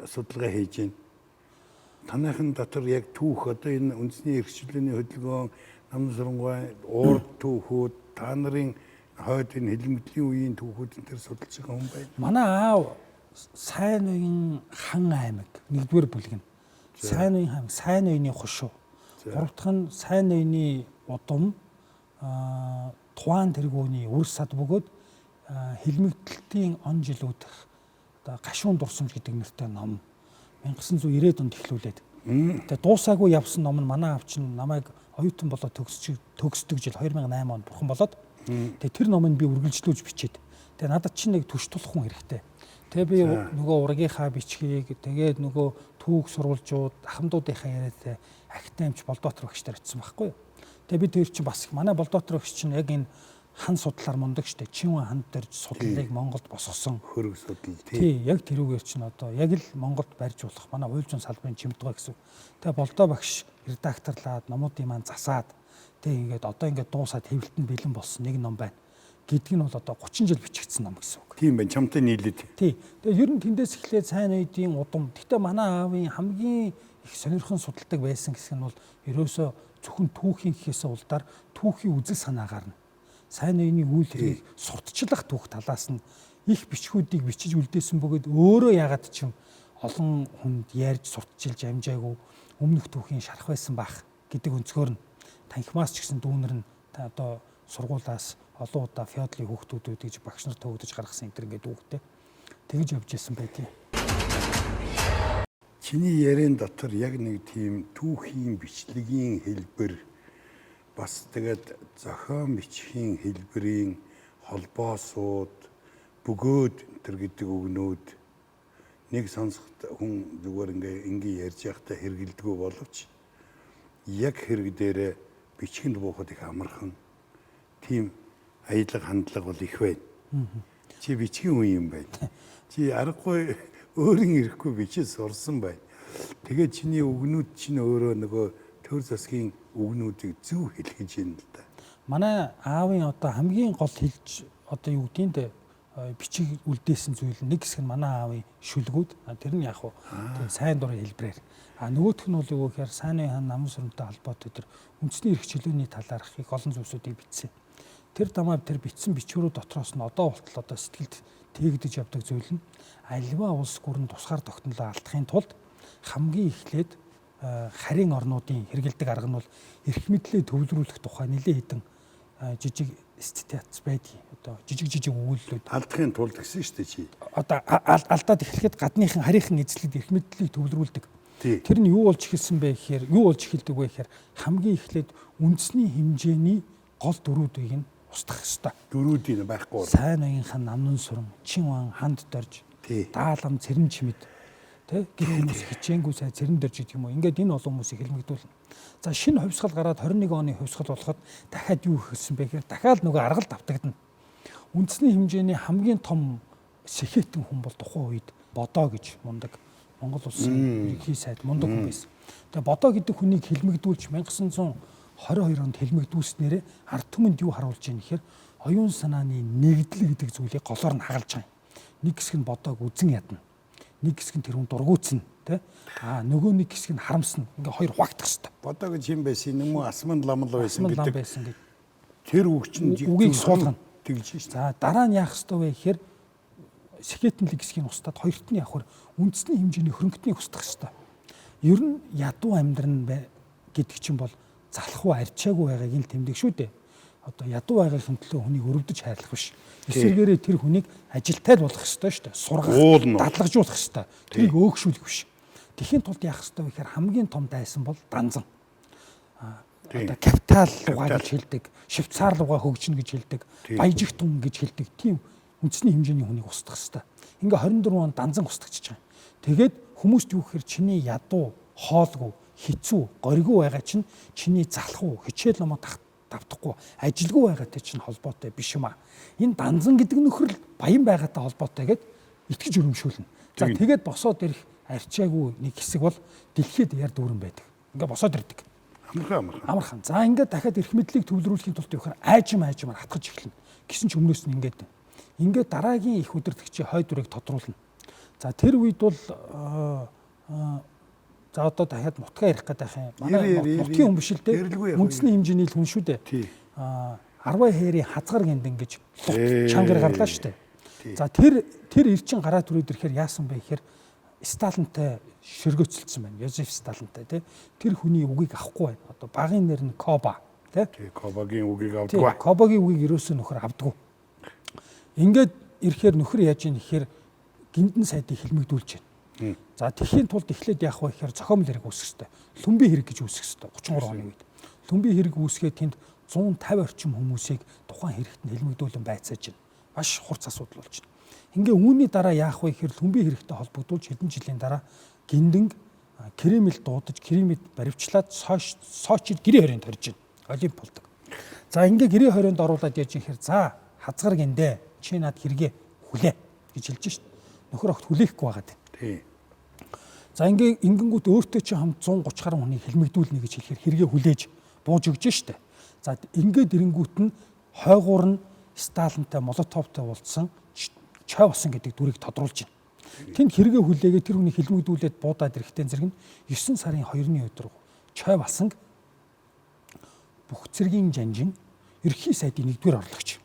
судалгаа хийж байна. Танайхан дотор яг түүх одоо энэ үндэсний эрхчлөөний хөдөлгөөн намсрангуй урд түүхүүд та нарын хойд энэ хэлмэдлийн үеийн түүхүүд энэ судалж байгаа хүн байна. Манай аав сайн үеийн хан аймаг 1-р бүлэг нь. Сайн үеийн хан, сайн үеийн хушуу. 3 дахь нь сайн үеийн удам, тухайн тэргүүний үр сад бөгөөд хэлмэгдэлтийн он жилүүдх одоо гашуун дурсамж гэдэг нэртэй ном 1990-ад онд эхлүүлээд тэгээ дуусаагүй явсан ном нь манай аав чинь намайг оюутан болоод төгсдөг жил 2008 онд бурхан болоод тэгээ тэр номыг би үргэлжлүүлж бичээд тэгээ надад чинь нэг төш тулах хүн хэрэгтэй. Тэгээ би нөгөө ургийнхаа бичгийг тэгээд нөгөө түүх сурвалжууд ахмадуудынхаа яриатай ахтаймч болдоотор багштай очсон байхгүй юу. Тэгээ би тэр чинь бас манай болдоотор багш чинь яг энэ хан судлаар мундаг штэ. Чинвэн ханд дээр судлалыг Монголд босгосон хөрөг судлал тий. Яг тэрүүгээр чинь одоо яг л Монголд барьж болох манай уйлжин салбарын чимдгаа гэсэн. Тэгээ болдоо багш редакторлаад номуудын маань засаад тэгээ ингээд одоо ингээд дуусаад хэвлэлтэнд бэлэн болсон нэг ном байна. Гэдг нь бол одоо 30 жил бичигдсэн ном гэсэн үг. Тийм байна. Чамтай нийлээд. Тий. Тэгээ ер нь тэндээс эхлээд сайн үеийн удам. Гэхдээ манай аавын хамгийн их сонирхон судалдаг байсан хэсэг нь бол ерөөсөө зөвхөн түүхийн гэхээс улдаар түүхийн үзэл санаагаар нь сайн үеийн үйл хэргийг сурталчлах түүх талаас нь их бичгүүдийг бичиж үлдээсэн бөгөөд өөрөө ягаад ч юм олон хүнд ярьж сурталчилж амжаагүй өмнөх түүхийн шарах байсан байх гэдэг өнцгөр нь танхимаас ч гэсэн дүүнер нь одоо сургуулаас олон удаа феодалын хүүхдүүдүүд гэж багш нар төвөгдөж гаргасан энэ төр ингээд үгтэй тэгж явж исэн байдгийг. Чиний яриан дотор яг нэг тийм түүхийн бичлэгийн хэлбэр бас тэгээд зохион бичгийн хэлбэрийн холбоосууд бөгөөд энэ гэдэг үгнүүд нэг сонсоход хүн зүгээр ингээ ярьж байхдаа хэргэлдэггүй боловч яг хэрэг дээрээ бичгэнд буухад их амархан тийм аядлаг хандлага бол их байна. Чи бичгийн үе юм байна. Чи аргагүй өөрийн ирэхгүй бичиж сурсан байна. Тэгээд чиний үгнүүд чинь өөрөө нөгөө төр засгийн үгнүүдийг зөв хэлгэж юм л да. Манай аавын одоо хамгийн гол хэлж одоо юу гэдгийг бичиг үлдээсэн зүйл нэг хэсэг нь манай аавын шүлгүүд. Тэр нь яг хуу сайн дурын хэлбрээр. Нөгөөх нь бол юу гэхээр сайн хаан намын сүрэнтэй холбоотой тэр үндэсний эрх чөлөөний талаарх их олон зүйлсүүдийг бичсэн. Тэр дамаар тэр бичсэн бичвэрүүд дотроос нь одоо болтол одоо сэтгэлд тээгдэж явдаг зүйл нь аливаа улс гүрэн тусгаар тогтнолоо алдахын тулд хамгийн эхлээд харийн орнуудын хэрэгэлдэг арга нь бол эрх мэдлээ төвлөрүүлэх тухай нэлээд хэдэн жижиг статьяц байдгийг одоо жижиг өгүүлэлүүд алдахын тулд гэсэн шүү дээ чи. Одоо алдаад эхлэхэд гадныхан харийнхан эзлэлд эрх мэдлийг төвлөрүүлдэг. Тэр нь юу болж эхэлсэн бэ гэхээр юу болж эхэлдэг вэ гэхээр хамгийн эхлээд үндэсний хэмжээний гол дөрүүдийг нь устгах ёстой. Дөрүүдийн байхгүй. Сайн уянхан намнын сүрэн, Чинван ханд дорж, даалам цэрэн чимэд гэх хүмүүс хичээнгүй сай цэрэн дорж гэдэг юм уу. Ингээд энэ олон хүмүүсийг хэлмэгдүүлнэ. За шинэ хувьсгал гараад 21 оны хувьсгал болоход дахиад юу хийсэн бэ гэхээр дахиад нөгөө аргалд автагдана. Үндэсний хэмжээний хамгийн том сэхэтэн хүн бол тухайн үед Бодоо гэж мундаг Монгол улсын ерөнхий сайд мундаг хүн байсан. Тэгээ Бодоо гэдэг хүнийг хэлмэгдүүлж 1922 онд хэлмэгдүүлснээрээ ард түмэнд юу харуулж ийм гэхээр оюун санааны нэгдэл гэдэг зүйлийг голоор нь хагалж байгаа юм. Нэг хэсэг нь Бодоог үзен ядна. Нэг хэсэг нь тэр хүн дургуутсна, тэ? Нөгөө нэг хэсэг нь харамсна. Ингээ хоёр хуваагдах хэвээр. Бодоо гэж юм байсан юм уу? Асман ламл байсан гэдэг. Гэсэн. Тэр үг чинь үгийг суулгана. Тэгж шүү. За дараа нь яах ёстой вэ гэхээр сэхэтэнлэг хэсгийг устдаад хоёрт нь явахаар үндэсний хэмжээний хөрөнгөтнийг устгах ёстой. Ер нь ядуу амьдран гэдэг чинь бол залах уу арчаагүй байгааг нь тэмдэг шүү дээ. Одоо ядуу байгаагийн төлөө хүнийг өрөвдөж хайрлах биш. Эсвэргээрээ тэр хүнийг ажилтай л болгох ёстой шүү дээ. Сургах, дадлагжуулах ёстой. Тэрийг өөгшүүлэх биш. Тэхийн тулд яах ёстой вэ гэхээр хамгийн том дайсан бол данзан. Одоо капитал руугаа гэж хэлдэг, швейцар руугаа хөгжинэ гэж хэлдэг, баяжих тун гэж хэлдэг. Тийм үндэсний хэмжээний хүнийг устгах ёстой. Ингээ 24 он данзан устгachиж байгаа. Тэгээд хүмүүст юу гэхээр чиний ядуу, хоолгүй, хэцүү, горьгүй байгаа чинь чиний залах уу, хичээл номоо давтахгүй, ажилгүй байгаатай чинь холбоотой биш юм аа. Энэ данзан гэдэг нөхрөл баян байгаатай холбоотой гэд итгэж өрөмшүүлнэ. За тэгээд босоод ирэх арчаагүй нэг хэсэг бол дэлхийд яар дүүрэн байдаг. Ингээ босоод ирдэг. Амархан. За ингээд дахиад эрх мэдлийг төвлөрүүлэхийн тулд юу гэхээр айжмаар хатгаж эхэлнэ. Гэсэн ч өмнөөс нь ингээд дараагийн их удирдагчийн хой дүрийг тодруулна. За тэр үед бол за одоо дахиад нутгаа ярих гэдэг юм. Манай нутгийн өмшөлтэй үндэсний хэмжээний хүн шүү дээ. 10 хээрийн хазгар гиндэн гэж чангар гарлаа шүү дээ. За тэр эрчин гараа түрээд ирэхээр яасан бэ гэхээр Сталинтай шөргөөцөлдсөн байна. Йозеф Сталинтай тий. Тэр хүний үгийг авахгүй байна. Одоо багын нэр нь Коба тий. Кобагийн үгийг авдаггүй. Кобагийн үгийг ерөөсөө нөхөр авдаггүй. Ингээд ирэхээр нөхөр яаж ийн гэхээр гиндэн сайдыг хэлмэгдүүлж байна. За тэхийн тулд эхлээд яах вэ гэхээр зохиомл хэрэг үүсэх ёстой. Лүмби хэрэг гэж үүсэх ёстой 33 оны үед. Лүмби хэрэг үүсгээд тэнд 150 орчим хүмүүсийг тухайн хэрэгт нь хэлмэгдүүлэн байцааж байна. Маш хурц асуудал болж байна. Ингээ үүний дараа яах вэ гэхээр лүмби хэрэгтэй холбогдуулж хэдэн жилийн дараа гиндэн Кремль дуудаж Кремль баривчлаад Сочид гэрээ хорионд хорж байна. Олимп болдог. За ингээ гэрээ хорионд оруулаад яаж юм хэрэг за хазгар гиндэ чи над хэрэгээ хүлээ гэж хэлж шít. Нөхөр огт хүлээхгүй байгаад байна. Тий. За ингэнгүүт өөртөө чи хамт 130 гаруй хүнийг хэлмэгдүүлнэ гэж хэлэхээр хэрэгээ хүлээж бууж өгч шít. За ингээд ирэнгүүт нь хойгуур нь Сталинтай Молотовтой уулзсан чой басан гэдэг дүрийг тодруулж байна. Тэнд хэрэгээ хүлээгээд тэр хүний хэлмэгдүүлээд буудаад ирэхдээ зэрэг нь 9 сарын 2-ны өдөр чой басан бүх цэргийн жанжин ерхий сайдын 1-р орлогч.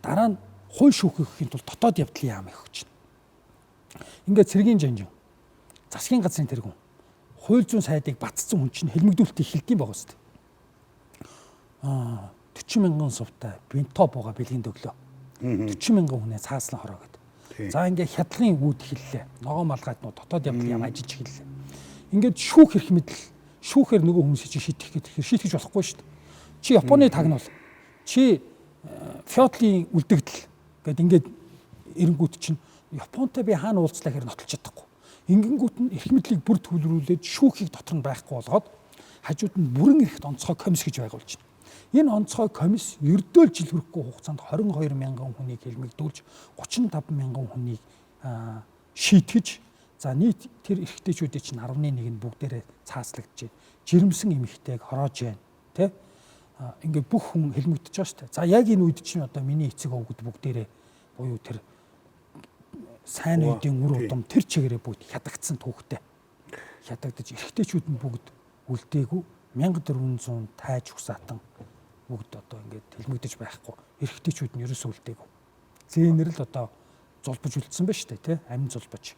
Дараа нь хууль шүүхийн тулд дотоод явдлын яам их өгч байна. Ингээд цэргийн жанжин засгийн газрын тэргүүн хууль зүйн сайдыг батцсан хүн чинь хэлмэгдүүлэлтийг хэлдэм байгаа шүү дээ. 40 мянган сувтай бинто бууга бэлгийн дөглөө. 40 мянган хүнээ цааслан хороо гэдэг. За ингээ хядлагын үүд хэллээ. Ногоо малгайднуу дотоод явдлын яам ажиж хэллээ. Ингээд шүүх эрх мэдэл шүүхээр нөгөө хүмүүсийг чи шийтгэх гэдэг шийтгэж болохгүй шүү дээ. Чи Японы тагнуул. Чи феодалын үлдэгдэл гэдэг ингээд эренгүүт чинь Японтой би хаана уулзлаа гэхээр нотолж чадахгүй. Ингэнгүүт нь эрх мэдлийг бүр төвлөрүүлээд шүүхийг дотор нь байхгүй болгоод хажууд нь бүрэн эрхт онцгой комисс гэж байгуулж байна. Энэ онцгой комисс ердөөл жил хүрэхгүй хугацаанд 22 мянган хүнийг хэлмэгдүүлж 35 мянган хүнийг шийтгэж за нийт тэр эрхтэйчүүдийн чинь 11 нь бүгдээрээ цааслагдж байна. Жирэмсэн эмэгтэйг хороож байна. Тэ? Ингээд бүх хүн хэлмэгдэж байгаа шүү дээ. За яг энэ үед чинь одоо миний эцэг өвгөд бүгдээрээ буюу тэр сайн үеийн үр удам тэр чигээрээ бүгд хядагдсан түүхтэй. Хядагдаж эрхтэйчүүд нь бүгд үлдээгүй 1400 тайж ухсаатан бүгд одоо ингээд хэлмэгдэж байхгүй. Эрхтэйчүүд нь ерөөсөө үлдээгүй. Зээнэр л одоо зулбаж үлдсэн байна шүү дээ, тий? Амин зулбаж.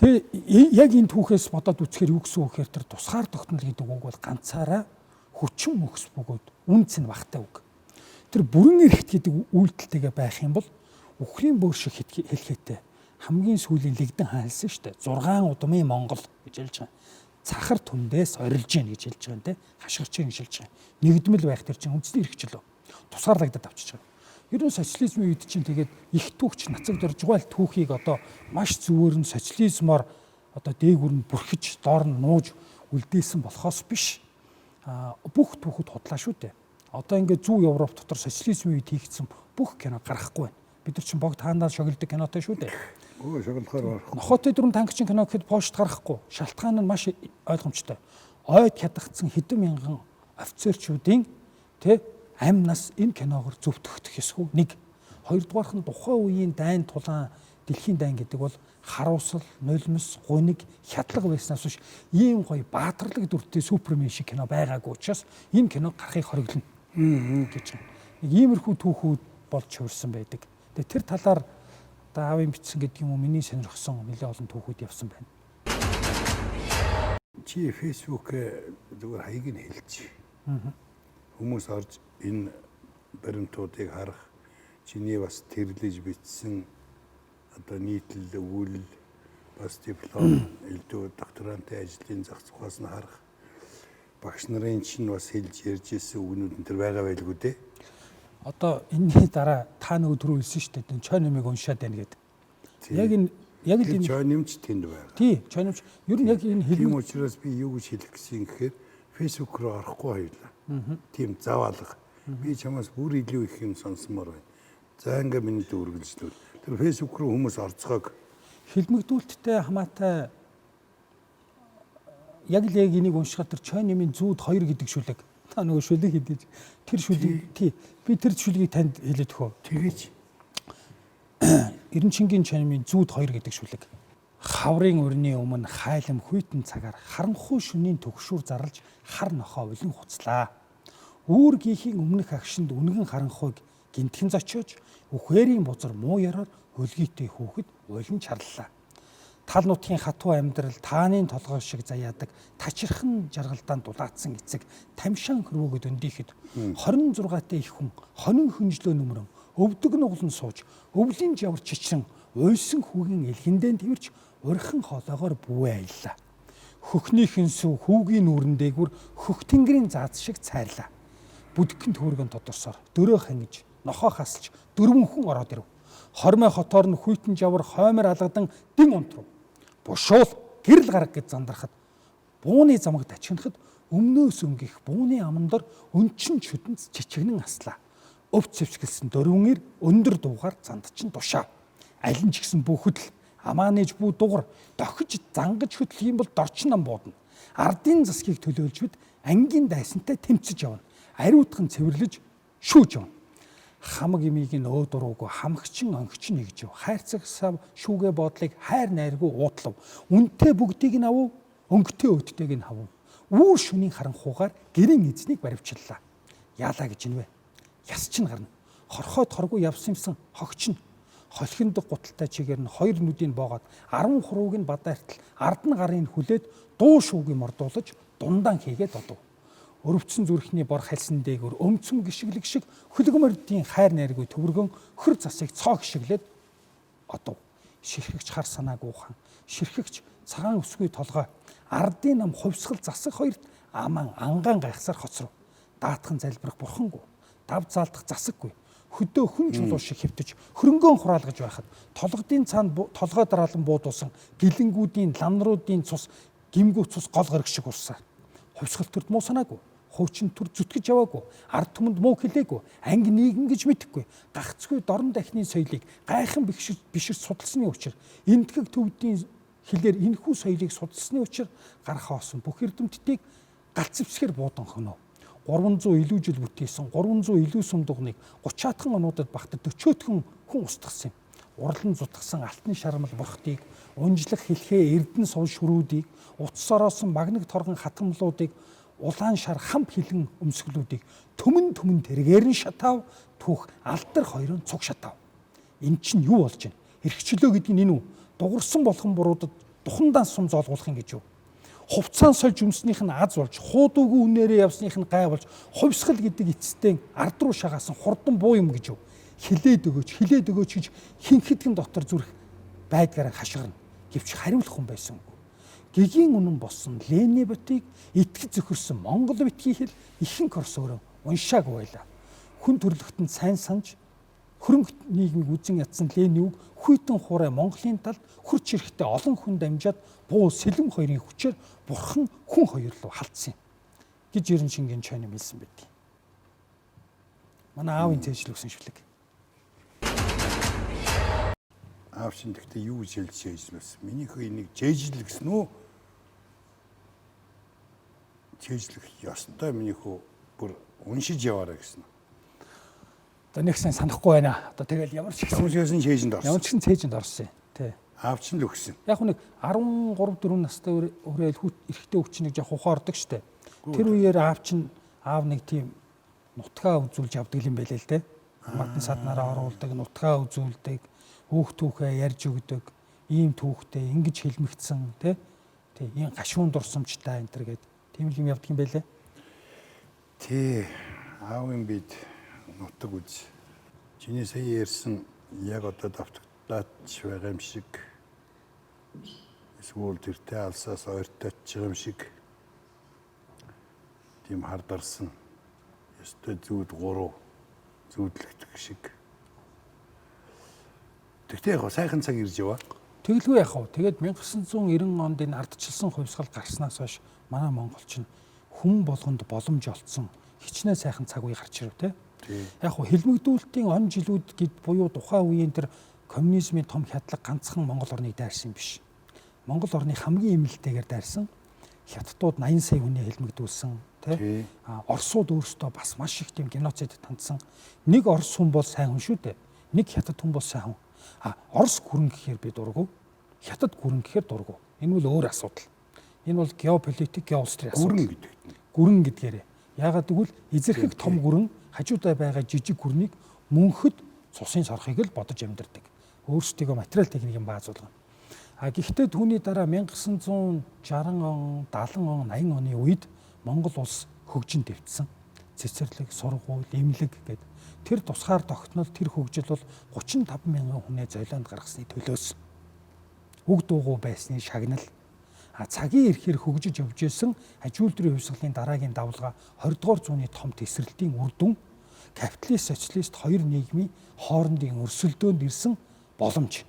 Тэгээ яг энэ түүхээс бодоод үзэхээр юу гэсэн үг гэхээр тэр тусгаар тогтнол гэдэг үг бол ганцаараа хүчин мөхс бөгөөд үнц нь багтай үг. Тэр бүрэн эрхт гэдэг үйлдэлтэйгээ байх юм бол үхрийн бөөр шиг хэлхээтэй хамгийн сүүлийн лэгдэн хаалсан шүү дээ. 6 удмын Монгол гэж хэлж байгаа. Цахар түндээс орилж гин гэж хэлж байгаа юм те. Хашгирчийн шилж байгаа. Нэгдмэл байх тэр чинь үндэсний эрхчлөө. Тусгаарлагдаад авчиж байгаа. Ер нь социализмын үед чинь тэгээд их түүхч нацаг дөржгойл түүхийг одоо маш зүгээр нь социализмоор одоо дээгүр нь бүрхэж доор нь нууж үлдээсэн болохоос биш. Бүх түүхүүд худлаа шүү дээ. Одоо ингээд зүүн Европ дотор социализмын үед хийгдсэн бүх кино гарахгүй байна. Бид нар чинь богд хаандаа шогилдог кинотой шүү дээ. Өө шогилохоор барах. Нохотой дөрөв танкчин кино гэхэд пошт гарахгүй. Шалтгаан нь маш ойлгомжтой. Ойд хядагдсан хэдэн мянган офицерчүүдийн тэ амь нас энэ киногоор зөвтгөх ёсгүй. Нэг. Хоёрдугаарх нь тухайн үеийн дайн тулаан дэлхийн дайн гэдэг бол харуусал, нулимс, гуниг, хядлага байснаас биш ийм гоё баатарлаг дүртэй супермен шиг кино байгаагүй учраас энэ кино гарахыг хориглоно гэж байна. Нэг иймэрхүү түүхүүд болж хувирсан байдаг. Тэгээ тэр талаар аавын бичсэн гэдэг юм уу миний сонирхсон нэлээд олон түүхүүд явсан байна. Чи Facebook зүгээр хаяг нь хэлчих. Хүмүүс орж энэ баримтуудыг харах чиний бас тэрлэж бичсэн одоо нийтлэл өгүүлэл бас диплом элдв докторантын ажлын зах зугаас нь харах багш нарын чинь бас хэлж ярьж ирсэн үгнүүд энэ төр байгаа байлгүй дээ. Одоо энэний дараа та нөгөө түрүү хэлсэн шүү дээ. Чой нэмийг уншаад байна гэдэг. Яг л энэ чой нэмч тэнд байгаа. Тий, чой нэмч. Ер нь яг энэ тийм учраас би юу гэж хэлэх гэсэн гэхээр Facebook руу орохгүй хоёлаа. Тийм заавалга. Би чамаас бүр илүү их юм сонсомоор байна. За ингээ миний дүүргэлжлүүл. Тэр Facebook руу хүмүүс орцгоог хэлмэгдүүлэлттэй хамаатай яг л энийг уншихад тэр чой нэмийн зүүд 2 гэдэг шүлэг. Та нөгөө шүлэг хэдэж тэр шүлэг тий би тэр шүлгийг танд хэлээд өгөө. тэгэж Эренчингийн чой нэмийн зүүд 2 гэдэг шүлэг. Хаврын өрний өмнө хайлам хүйтэн цагаар харанхуй шөнийн төгшүүр зарлж хар нохоо улин хуцлаа. Үүр гийхийн өмнөх агшинд үнгэн харанхуйг гинтхэн зочиож үхээрийн бузар муу яраар хөлгийтэй хүүхэд уйлан чарлалаа. Тал нутгийн хатуу амьдрал тааны толгой шиг заяадаг тачирхан жаргалдаан дулаацсан эцэг тамшаан хөрвөөгд өндийхэд 26-тай их хүн хонин хөнжлөө нүмрэн өвдөг нуглан сууж, өвлийн жавар чичрэн, уйсан хүүгийн элгэндэн твэрч, урхан хоолоогоор бүвэ аяллаа. Хөхнийхэн сүв хүүгийн нүүрэн дээгүр хөх тэнгэрийн зааз шиг цайрлаа. Бүдгэн төөргөн тодорсоор дөрөө хангиж, нохоо хасч, дөрвөн хүн ороод ирв. Хормой хотоор нь хүйтэн жавар хоймор алгадан дин унтрав. Бушуул гэрэл гараг гэж зандарахад бууны замагт ачигнахад өмнөөс өнгөх бууны амандор өнчин чүдэнц чичгэнэн аслаа. Өвч зэвсгэлсэн дөрвөн ир өндөр дуугаар зандчин тушаав. Алин ч гэсэн бүхэд л амаанэж бүү дугар дохиж зангаж хөтлөх юм бол дорчнон буудна. Ардын засгийг төлөөлж бид ангийн дайсантай тэмцэж явна. Ариутхан цэвэрлэж шүүж явна. Хамаг имийг нь өө дуруугүй хамгчин онгич нэгж яв. Хайрцаг сав шүүгээ бодлыг хайр найргүй уутлав. Үнтэй бүгдийг нь авав, өнгөтэй өдтэйг нь хавав. Үүр шөнийн харанхуугаар гэрийн эзнийг баривчлаа. Яалаа гэж нвэ. Яс чинь гарна. Хорхоод хоргүй явсансан хогч нь холхинд гуталтай чигээр нь хоёр нүдийг боогоод 10 хурууг нь бадаартал ард нь гарын хүлээд дуу шүүгийг мордуулж дундаан хийгээд одов. Өрөвцөн зүрхний бор хальсан дээгүр өмцөн гიშгэлэг шиг хөлгөмөрдийн хайр найргүй төвөргөн хөр засыг цоо гიშгэлээд одов. Ширхэгч хар санаагүй хан, ширхэгч цагаан өсгүй толгой, ардын нам хувьсгал засаг хоёрт аман ангаан гайхсаар хоцров. Даатхан залбирах бурхангүй, дав заалдах засаггүй. Хөдөө хүн чулуу шиг хэвтэж хөрөнгөөн хураалгаж байхад толгодын цаанд толгой дараалан буудуулсан гэлэнгүүдийн ламнруудын цус гимгүү цус гол гараг шиг урсаа. Хувьсгал төрд муу санаагүй, хуучин төр зүтгэж яваагүй, ард түмэнд муу хэлээгүй, анги нийгэн гэж мэдэхгүй, гагцгүй дорн дахны соёлыг гайхан бишир судалсны учир энтгэг төвдийн хэлээр энэхүү соёлыг судалсны учир гарах хоосон бүх эрдэмтдийг галц зэвсгээр буудан хөнөө. 300 илүү жил бүтээсэн 300 илүү сүм дугныг 30-аатхан онуудад багтад 40-тхэн хүн устгасан юм. Урлан зутгсан алтан шармал бурхтыг, унжлах хэлхээ эрдэн сул шүрүүдийг, утас ороосон магнаг торгон хатамлуудыг, улаан шар хамп хилэн өмсгөлүүдийг төмөн тэргээр нь шатаав, түүх алдар хоёрын цуг шатаав. Эн чинь юу болж байна? Эрхчлөө гэдэг нь энэ үү? Дугурсан болгон буруудад духандаа сум зоолгуулах юм гэж юу? Хувцаан сольж өмснийх нь аз болж, хуудуугүй үнээрээ явсных нь гай болж, хувьсгал гэдэг эцэстэн ард руу шагаасан хурдан буу юм гэж юу? Хилээд өгөөч гэж хин хэдхэн дотор зүрх байдгаараа хашгирна. Гэвч хариулах хүн байсангүй. Гэгийн үнэн болсон Ленин Батыг итгэж зөхөрсөн Монгол битгий хэл ихэнх орс өөрөө уншаагүй байлаа. Хүн төрлөختөнд сайн санаж хөрөнгө нийгмийг үзэн ядсан Ленин үг хүйтэн хуурай Монголын талд хурц ирэхтэй олон хүн дамжаад буу сэлэм хоёрын хүчээр бурхан хүн хоёр руу халдсан гэж Ерөн Шингийн чойно хэлсэн байдаг. Манай аавын цээжл өгсөн шүлэг. Аав чинь гэхдээ юу гэж хэлж чэйжлээс? Миний хөө энийг чэйжл гэсэн үү? Чэйжлэх ёстой миний хөө бүр уншиж яваарай гэсэн. Одоо нэг сайн санахгүй байна. Одоо тэгэл ямар ч гэсэн чэйжэнд орсон. Ямар ч гэсэн цээжэнд орсон юм. Тий. Аав чинь л өгсөн. Яг нэг 13-4 настай өрөөл эрэгтэй өвч нэг жоох ухаарддаг штэ. Тэр үеэр аав нэг тийм нутгаа үзүүлж явдаг юм байлээ л дээ. Мадны саднараа оруулдаг, нутгаа үзүүлдэг, хүүхээ ярьж өгдөг, ийм түүхтэй ингэж хэлмэгдсэн тий. Ийм гашуун дурсамжтай энэ төр гээд тийм юм явдаг юм байлээ. Тий. Аавын бид нутаг үз. Чиний сая ярьсан яг одоо давтагдаач байгаа юм шиг. Эсвэл тэртээ алсаас ойртооч байгаа юм шиг. Тийм хардарсан. Ёстой зүуд 3 зүудлэгдэх шиг. Тэгтээ яг сайхан цаг ирж яваа. Тэгэлгүй яах вэ? Тэгээд 1990 онд энэ ардчилсан хувьсгал гарснаас хойш манай монголчин хүн болгонд боломж олцсон хичнээн сайхан цаг үе гарч ирв те. Яг хөө хэлмэгдүүлэлтийн он жилүүд гэд буюу тухайн үеийн тэр коммунизмын том хядлага ганцхан Монгол орныг дайрсан биш. Монгол орны хамгийн эмнэлтэйгээр дайрсан хятадууд 80 сая хүний хэлмэгдүүлсэн тий. Оросууд өөрсдөө бас маш их тийм геноцид тандсан. Нэг орос хүн бол сайн хүн шүү дээ. Нэг хятад хүн бол сайн хүн. Орос гүрэн гэхээр би дургу. Хятад гүрэн гэхээр дургу. Энэ бол өөр асуудал. Энэ бол геополитик, геоустрийн асуудал. Гүрэн гэдгээрээ. Яагаад гэвэл эзэрхэг том гүрэн хажуудаа байгаа жижиг гүрнийг мөнхөд цусын сорхыг л бодож амьдардаг. Өөрсдөө материал техникийн бааз болгоно. Гэхдээ түүний дараа 1960 он, 70 он, 80 оны үед Монгол улс хөгжин дэвтсэн. Цэцэрлэг, сургууль, эмнэлэг гэдэг. тэр тусгаар тогтнол тэр хөгжил бол 35 мянган хүнээ золионд гаргасны төлөөс үг дуугүй байсны шагнал. Цагийн ирэхээр хөгжиж явж исэн аж үйлдвэрийн хувьсгалын дараагийн давлага 20 дугаар зууны том тесрэлтийн үр дүн капиталист социалист хоёр нийгмийн хоорондын өрсөлдөөнд ирсэн боломж.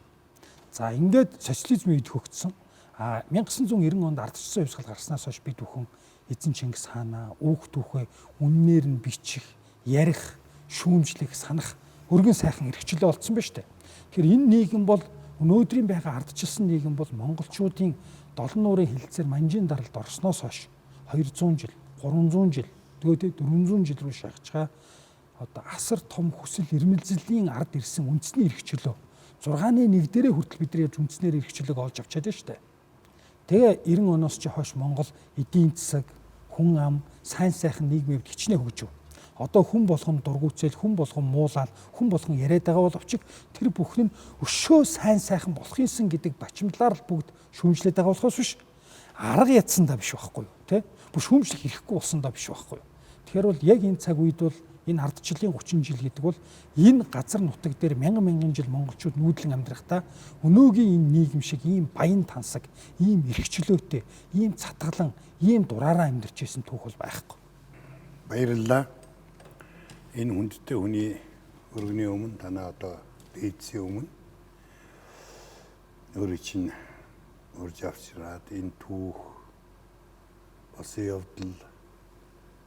За ингээд социализм үед хөгжсөн 1990 онд ардчилсан хувьсгал гарснаас хойш бид бүхэн эзэн Чингис хаанаа үүх түүхээ үннээр нь бичих, ярих, шүүмжлэх, санах өргөн сайхан эрхчлөө олдсон ба штэ. Тэгэхээр энэ нийгэм бол өнөөдрийн байгаа ардчилсан нийгэм бол монголчуудын 7 нуурын хилцээр манжийн даралд орсноос хойш 200 жил, 300 жил, тэгээд 400 жил рүү шахажгаа одоо асар том хүсэл эрмэлзлийн ард ирсэн үндэсний эрхчлөө 6-ны 1 дээрээ хүртэл бид нар үндснээр эрхчлөөг олж авчаад байна штэ. Тэгээ 90 оноос ч хойш Монгол эдийн засаг, хүн ам, сайн сайхан нийгмийн хувьд хичнээн хөгжив. Одоо хүн болгон дургуутсэл, хүн болгон муулаад, хүн болгон яриад байгаа боловч тэр бүхэн нь өшөө сайн сайхан болох юмсан гэдэг бачимдлаар л бүгд шүүмжлээд байгаа болохоос биш арга ядсандаа биш байхгүй юу, тэ? Бүр шүүмжлэх хэрэггүй болсондоо биш байхгүй юу. Тэгэхээр бол яг энэ цаг үед бол энэ ардчлалын 30 жил гэдэг бол энэ газар нутаг дээр мянган жил монголчууд нүүдлэн амьдрахдаа өнөөгийн энэ нийгэм шиг ийм баян тансаг, ийм эрхчлөөтэй, ийм цатгалан, ийм дураараа амьдарч ирсэн түүх бол байхгүй. Баярлалаа. Энэ хүндтэй хүний өргөний өмнө танаа одоо дээдсийн өмнө өөрийн чинь урьж авчираад энэ түүх болсон явдал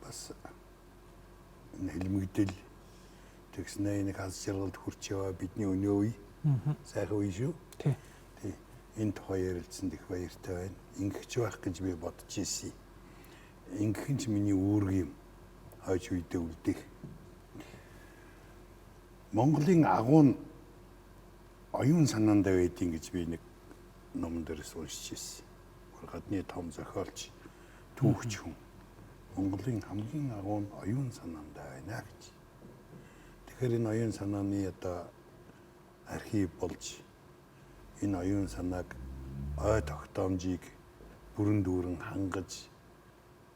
бас энэ хэлмэгдэл тэгснэ нэг хаз жаргалд хүрч яваа бидний өнөө үе сайхан үе шүү. Тий. Энэ тухай ярилцсанд их баяртай байна. Ингэч байх гэж би бодож ирсэн. Ингэхэн ч миний үүрэг юм. Хойч үедээ үлдэх. Монголын агуу нь оюун санаандаа байдгийг гэж би нэг номон дээрээс уншиж ирсэн. Гадны том зохиолч түүхч хүн. Монголын хамгийн агуу нь оюун санаандаа байна гэж. Тэгэхээр энэ оюун санааны одоо архив болж энэ оюун санааг ой тогтоомжийг бүрэн дүүрэн хангаж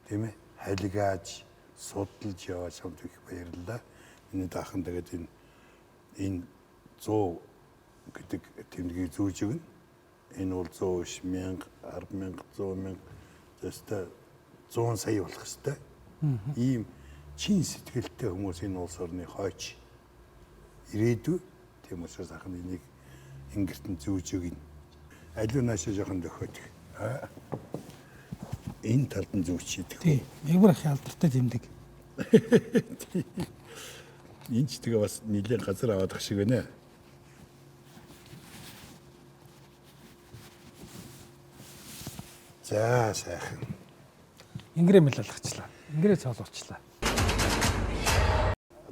тийм ээ халигаж судалж яваа чамд их баярлалаа. Миний дахан тэгээд энэ 100 гэдэг тэмдгийг зүүж өгнө. Энэ бол 100 биш 1000, 10,000, 100,000 зөвхөн 100 сая болох хэвээр. Ийм чин сэтгэлтэй хүмүүс энэ улс орны хойч ирээдүй тийм учраас ахын энийг ингэрт нь зүүж өгнө. Аливаа наашаа жоохон дөхөдөг. Энэ талд нь зүүчихэд. Тий. Ягвар ах алдартай тэмдэг. Энэ ч тэгээ бас нэлийн газар аваад ах шиг байна. За сайхан. Ингэрээ мэлэлгчлаа. Ингэрээ цоолуулчлаа.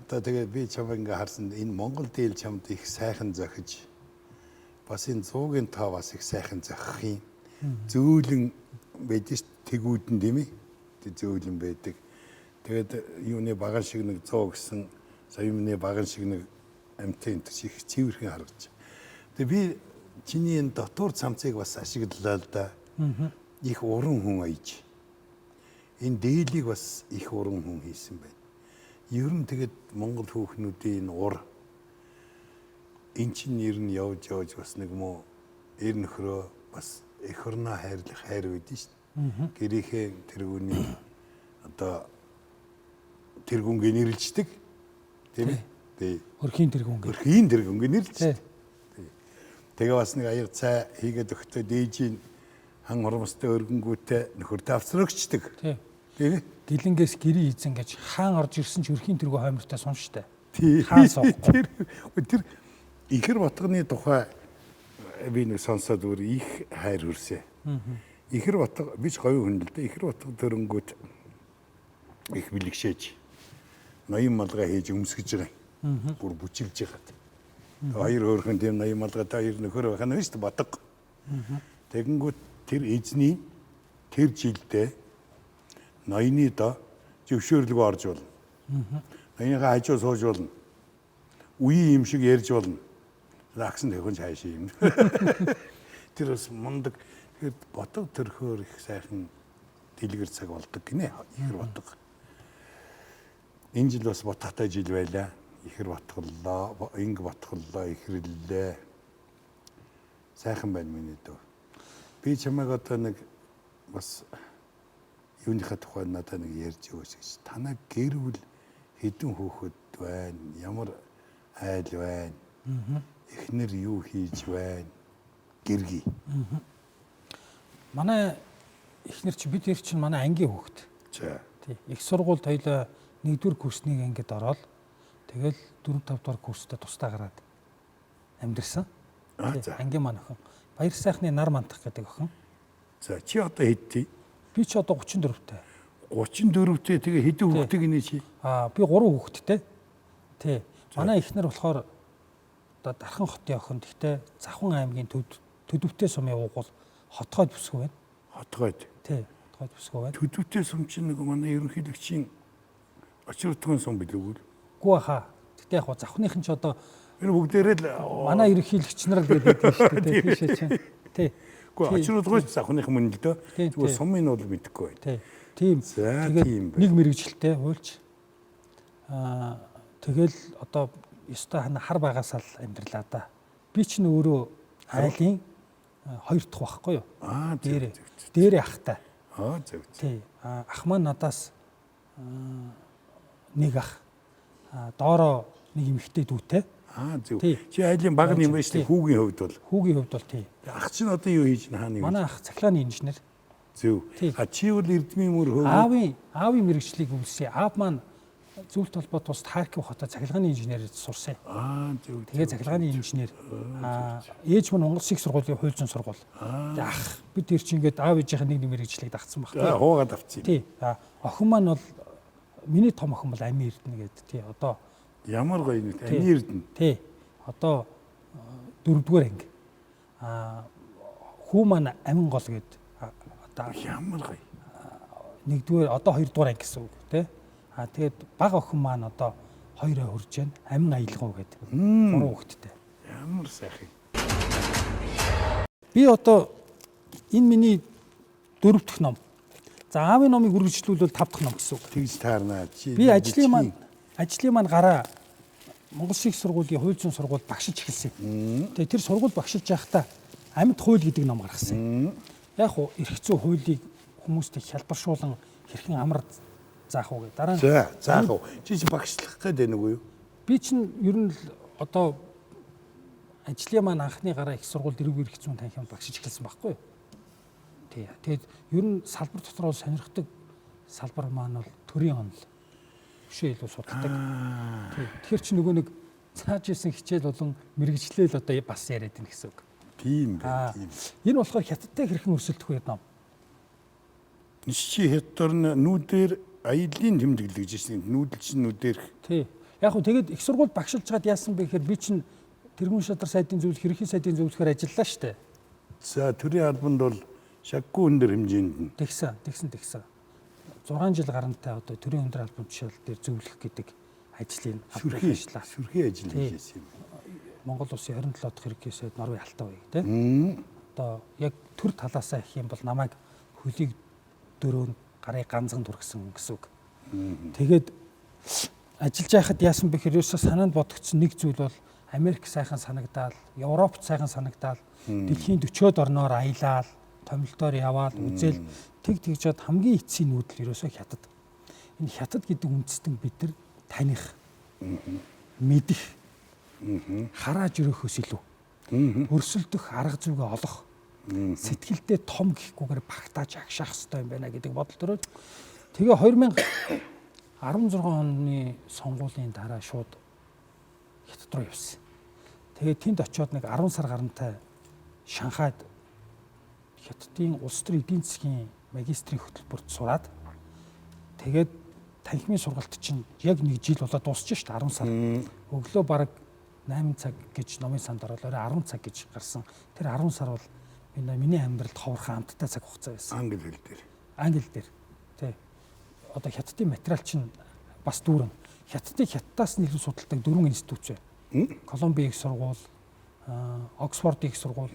Одоо тэгээ би чамайг ингээ харсан энэ Монгол дээл чамд их сайхан зохиж бас энэ 100-ын тоо бас их сайхан зохих юм. Зөөлөн байдаг тэгүүдэн тийм ээ. Тэг зөөлөн байдаг. Тэгээд юуны баган шиг нэг 100 гэсэн соёмны баган шиг нэг амтын их цэвэрхэн харагдаж. Тэгээ би чиний энэ дотор цамцыг бас ашиглалаа л да. Их уран хүн аяж. Энэ дээлийг бас их уран хүн хийсэн байна. Ер нь тэгээд Монгол хүүхнүүдийн ур эн чинь ер нь явж бас нэг муу эр нөхрөө бас эх орноо хайрлах хайр байдэн шүү дээ. Гэрийнхээ тэргүүний одоо тэргүүнгээ нэрлждэг. Тийм ээ. Тий. Өрхийн тэргүүнгээ. Өрхийн тэргүүнгээ нэрлждэг. Тэгээ бас нэг аяр цай хийгээд өгтөө дээжийн хан хурамстай өргөнгүүтээ нөхөртөө авцрагчдаг. Тий. Тийм ээ. Гэлэнгээс гэрээ эзэн гэж хаан орж ирсэн ч өрхийн тэргүү хоймортой сунштай. Тий. Хаан соохгүй. Тэр ихэр батганы тухай би нэг сонсоод өөр их хайр хүрсэн. Ихэр батга би ч говийн хүн л дээ. Ихэр батга төрөнгөт их бэлгшээж ноён малгай хийж өмсгөж байгаа юм. Бүр бүчилж яхад. Хоёр өөрхөн тийм ноён малгайтай хоёр нөхөр байх нь шүү дээ батга. Тэгэнгүүт тэр эзний тэр жилдээ ноёны доо зөвшөөрлөгөө орж болно. Ноёныхаа хажуу сууж болно. Үе юм шиг ярьж болно. Агсан төхөнч хайшаа юм. Тэр бас мундаг. Тэгээд ботог төрхөөр их сайхан дэлгэр цаг болдог гинэ. Ихэр ботог. Энэ жил бас ботгатай жил байлаа. ихэр батгаллаа, инг батгаллаа, ихэрлээ. Сайхан байна миний дөө. Би чамайг одоо нэг бас юуныхаа тухай надад нэг ярьж өгөөч гэж. Танай гэр бүл хэдэн хүүхэд байна? Ямар айл байна? Эхнэр юу хийж байна? Гэргий. Манай эхнэр чи бид хоёр чинь манай ангийн хүүхэд. За. Тий. Их сургуульд хоёлаа 1-р курсны ангид ороод тэгэл 4-5 дугаар курстаа тусдаа гараад амьдэрсэн. За. Ангийн маань охин. Баяр сайхны нар мантах гэдэг охин. За чи одоо хэдтэй? Би ч одоо 34-тэй. 34-тэй тэгээ хэдэн хүүхдтэй гинэ чи? Би 3 хүүхэдтэй. Тий. Манай эхнэр болохоор одоо Дархан хотын охин. Гэхдээ Завхан аймгийн Төдөвтэй сумын уугуул Хотгойд бүсгүй байна. Хотгойд. Тий. Хотгойд бүсгүй байна. Төдөвтэй сум чинь нэг манай ерөнхийлөгчийн очир утгын сум билүү гүйл. Гүү хаа. Гэтэ яг Завхныхын ч одоо энэ бүгдээрээ л манай ерөнхийлөгч нар л гэдэг юм шүү дээ. Тийшээ чинь. Тий. Гэхдээ очир утгын Завхных мөн л дөө. Зүгээр сумын бол мэдэхгүй байна. Тий. Тийм. Тэгээд нэг мэрэгжилтэй уйлж тэгэл одоо ёстой хар багасаа л амьдралаа да. Би ч н өөрөө айлын 2 дахь байхгүй юу? Дээрээ ахтай. Зөв. Тий. Ах маань надаас нэг ах. Доороо нэг эмэгтэй дүүтэй. Зөв. Чи айлын баг юм байна шүү дээ. Хүүгийн хувьд бол тий. Ах чинь одоо юу хийж наа нэг? Манай ах цахилгааны инженер. Зөв. Чи бол Эрдмийн мөр хөв. Аавын мэрэгчлийг үлсээ. Аав маань Зүйлт холбоо тус Харьков хотод цахилгааны инженерээр сурсан. Зөв. Тэгээ цахилгааны инженер. Ээж маань Монгол Улсын сургуулийн хууль зүйн сургууль. Ах бид тэр чинь ингээд аав ээжийнх нэг мэрэгчлийг дагцсан баг. Хуугаад авчихсан. Тий. Охин маань бол миний том охин бол Ами Эрдэнэ гэдэг. Тий. Одоо ямар гоё нэг Ами Эрдэнэ. Тий. Одоо 4-р анги. Хүү маань Амин гол гэдэг. Одоо ямар гоё. 1-р одоо 2-р анги гэсэн үг тий. Тэгээд бага охин маань одоо 2-аа хүрж байна. Амин аялгау гэдэг. 3 хүүхэдтэй. Ямар сайхан. Би одоо энэ миний 4 дахь ном. За аавын номыг үргэлжлүүлвэл 5 дахь ном гэсэн үг. Тэгж таарнаа. Би ажлын маань гараа Монгол Улсын сургуулийн хууль зүйн сургууль багшиж эхэлсэн. Тэгээд тэр сургууль багшиж байхдаа амьд хууль гэдэг ном гаргасан. Яг хуу эрх зүй хуулийг хүмүүстээ хялбаршуулан хэрхэн амар заах уу гэдэг. Дараа нь заах уу. Чи багшлах гэдэг нэг үү? Би чинь ер нь одоо ажлын маань анхны гараа их сургуульд эрх зүйн танхимд багшиж эхэлсэн байхгүй юу? Тий. Тэгээд ер нь салбар дотор бол сонирхдаг салбар маань бол төрийн онол. Бишээ илүү судалдаг. Тий. Тэгэхээр чи нөгөө нэг цааш исэн хичээл болон мэрэгжлээл одоо бас яриад байна гэсэн үг. Тийм байна. Энэ болохоор хятадтай хэрхэн өрсөлдөх вэ ном? Чи хятадор нүүдээр аялын тэмдэглэж ирсэн. Нүүдэлчин нүдээр. Тий. Яг хөө тэгээд их сургууль багшилж чад яасан бэ гэхээр би чинь тэргүүн шадар сайдын зөвлөх, ерөнхий сайдын зөвлөхөөр ажиллаа штэ. За төрийн албанд бол шаггүй өндөр хэмжээнд нь. Тэгсэн. 6 жил гарантай одоо төрийн өндөр албан тушаал дээр зөвлөх гэдэг ажлыг авчлаа. Сүрхий ажил хийжсэн юм. Монгол Улсын 27 дахь ерөнхий сайд Норвегийн Алтан ууг тий. Одоо яг төр талаасаа их юм бол намайг хөлийг дөрөв гарыг ганцхан дүргсэн гэсэн үг. Тэгээд ажиллаж байхад яасан бэ гэхээр ерөөсөө санаанд бодогдсон нэг зүйл бол Америк сайхан санагдаал, Европт сайхан санагдаал, дэлхийн 40-од орноор аялал, томилтоор яваал, үзэл тэгж жад хамгийн эцсийн нүүдэл ерөөсөө хятад. Энэ хятад гэдэг үндэстэн бид нар таних, мэдэх, харааж өрөөхөөс илүү өрсөлдөх арга зүйгээ олох, сэтгэлдээ том гэхгүйгээр багтааж агшаах хэрэгтэй юм байна гэдэг бодол төрөөд тэгээ 2016 оны сонгуулийн дараа шууд хятад руу явсан. Тэгээд тэнд очиод нэг 10 сар гарантай Шанхайд хятадын улс төрийн эдийн засгийн магистрийн хөтөлбөрт сураад тэгээд танхимын сургалт чинь яг нэг жил болоод дуусчих шүү дээ 10 сар. Өглөө бараг 8 цаг гэж номын санд ороод 10 цаг гэж гарсан. Тэр 10 сар бол миний амьдралд ховорхон амттай цаг хугацаа байсан. Англи хэл дээр. Англи дээр. Тий. Одоо хятадын материал чинь бас дүүрэн. Хятадаас нь илүү судалдаг 4 институт байна. Колумбийн их сургууль, Оксфордын их сургууль,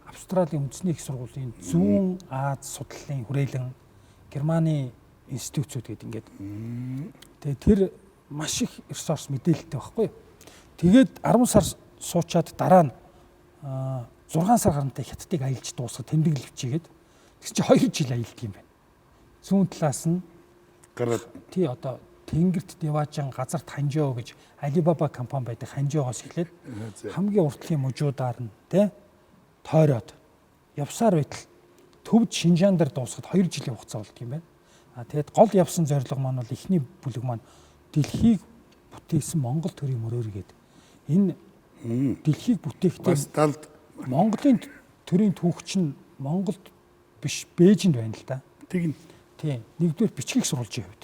Австралийн үндэсний их сургуулийн зүүн Аз судлалын хүрээлэн, Германы институтууд гэдэг ингээд. Тэгээ тэр маш их ресурс мэдээлэлтэй байхгүй юу. Тэгээд 10 сар суучаад дараа нь 6 сар гарантай хятадыг аялж дуусгах тэмдэглэл бичигээд тэгс чи 2 жил аялдаг юм байна. Зүүн талаас нь гараад тий одоо Тэнгэрт Деважин газарт Ханжоо гэж Alibaba компани байдаг Ханжоогоос эхлээд хамгийн уртлын мужуудаар нь тий тойроод явсаар байтал төвд Шинжаан дээр дуусахад 2 жилийн хугацаа болд юм байна. Тэгээд гол явсан зорилго маань бол эхний бүлэг маань дэлхийг бүтээсэн Монгол төрийн мөрөөр гээд энэ дэлхийг бүтээхдээ бас талд Монголын төрийн түүх чинь Монголд биш Бээжинд байна л да. тэгнь. Тийм. Нэгдүгээр бичгийг сурвалжийн хувьд.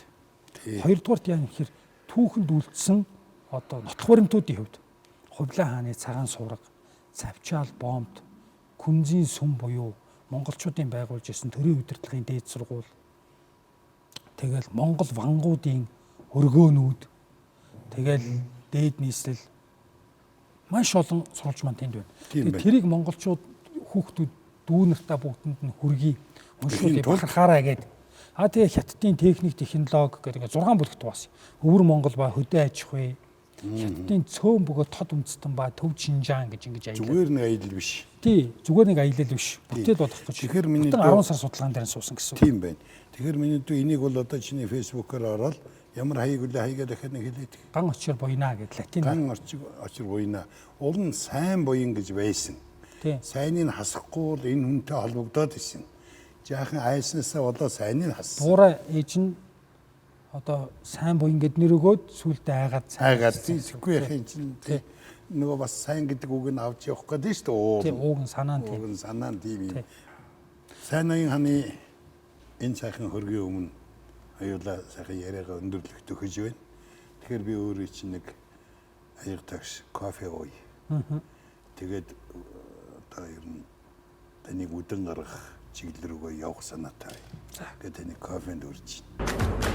Хоёрдугаарт яа гэхээр түүхэнд үлдсэн одоо нотх баримтуудын хувьд Хувлаа хааны цагаан суурга, Цавчаал бомбд, Күнзийн сүм буюу монголчуудын байгуулж ирсэн төрийн удирдлагын дээд сургууль. Тэгэл Монгол вангуудын өргөөнүүд. Тэгэл дээд нийслэл маш олон сурвалж маань тэнд байна. Тэрийг монголчууд хүүхдүүд дүүнартаа бүгдэнд нь хүргэе. Уншуулъя бахархаараа гэдэг. Тэгээ хятадын техник технологи гэдэг 6 бүлэгт бас. Өвөр Монгол ба хөдөө аж ахуй, хятадын цөөн бөгөөд тод үндэстэн ба төв Шинжаан гэж ингэж аялал. Зүгээр нэг аялал биш. Тий, зүгээр нэг аялал биш. Бүтээл болох гэж. Тэгэхээр миний 10 сар судалгаан дээр суусан гэсэн үг. Тийм байна. Тэгэхээр миний дүү энийг бол одоо чиний фэйсбүүкээр ороод ямар хаяг үлээ хаягаа дахиад нэг хэлээд. Ган очир буйнаа гэдэг латин. Ган очир буйнаа. Уул нь сайн буян гэж байсан. Сайныг хасахгүй бол энэ хүнтэй холбогдоод исэн. Жаахан айснасаа болоо сайныг хассан. Буура ээж нь одоо сайн буян гэд нэр өгөөд сүултээ айгаад зэхгүй яхин чинь нөгөө бас сайн гэдэг үг нь авч явах гэдэг шүү дээ. Тийм ууг нь санаа нь тийм. Ууг нь санаа нь тийм юм. Сайн аян ханы энэ сайхан хөргийн өмнө аюулаа сайхан яриагаа өндөрлөх төхөж байна. Тэгэхээр би өөрөө чинь нэг аяг тагш кофе ууя. Тэгээд одоо ер нь таныг үдэн гаргах чиглэл рүүгээ явах санаатай. За. Тэгээд таны кофенд үрж байна.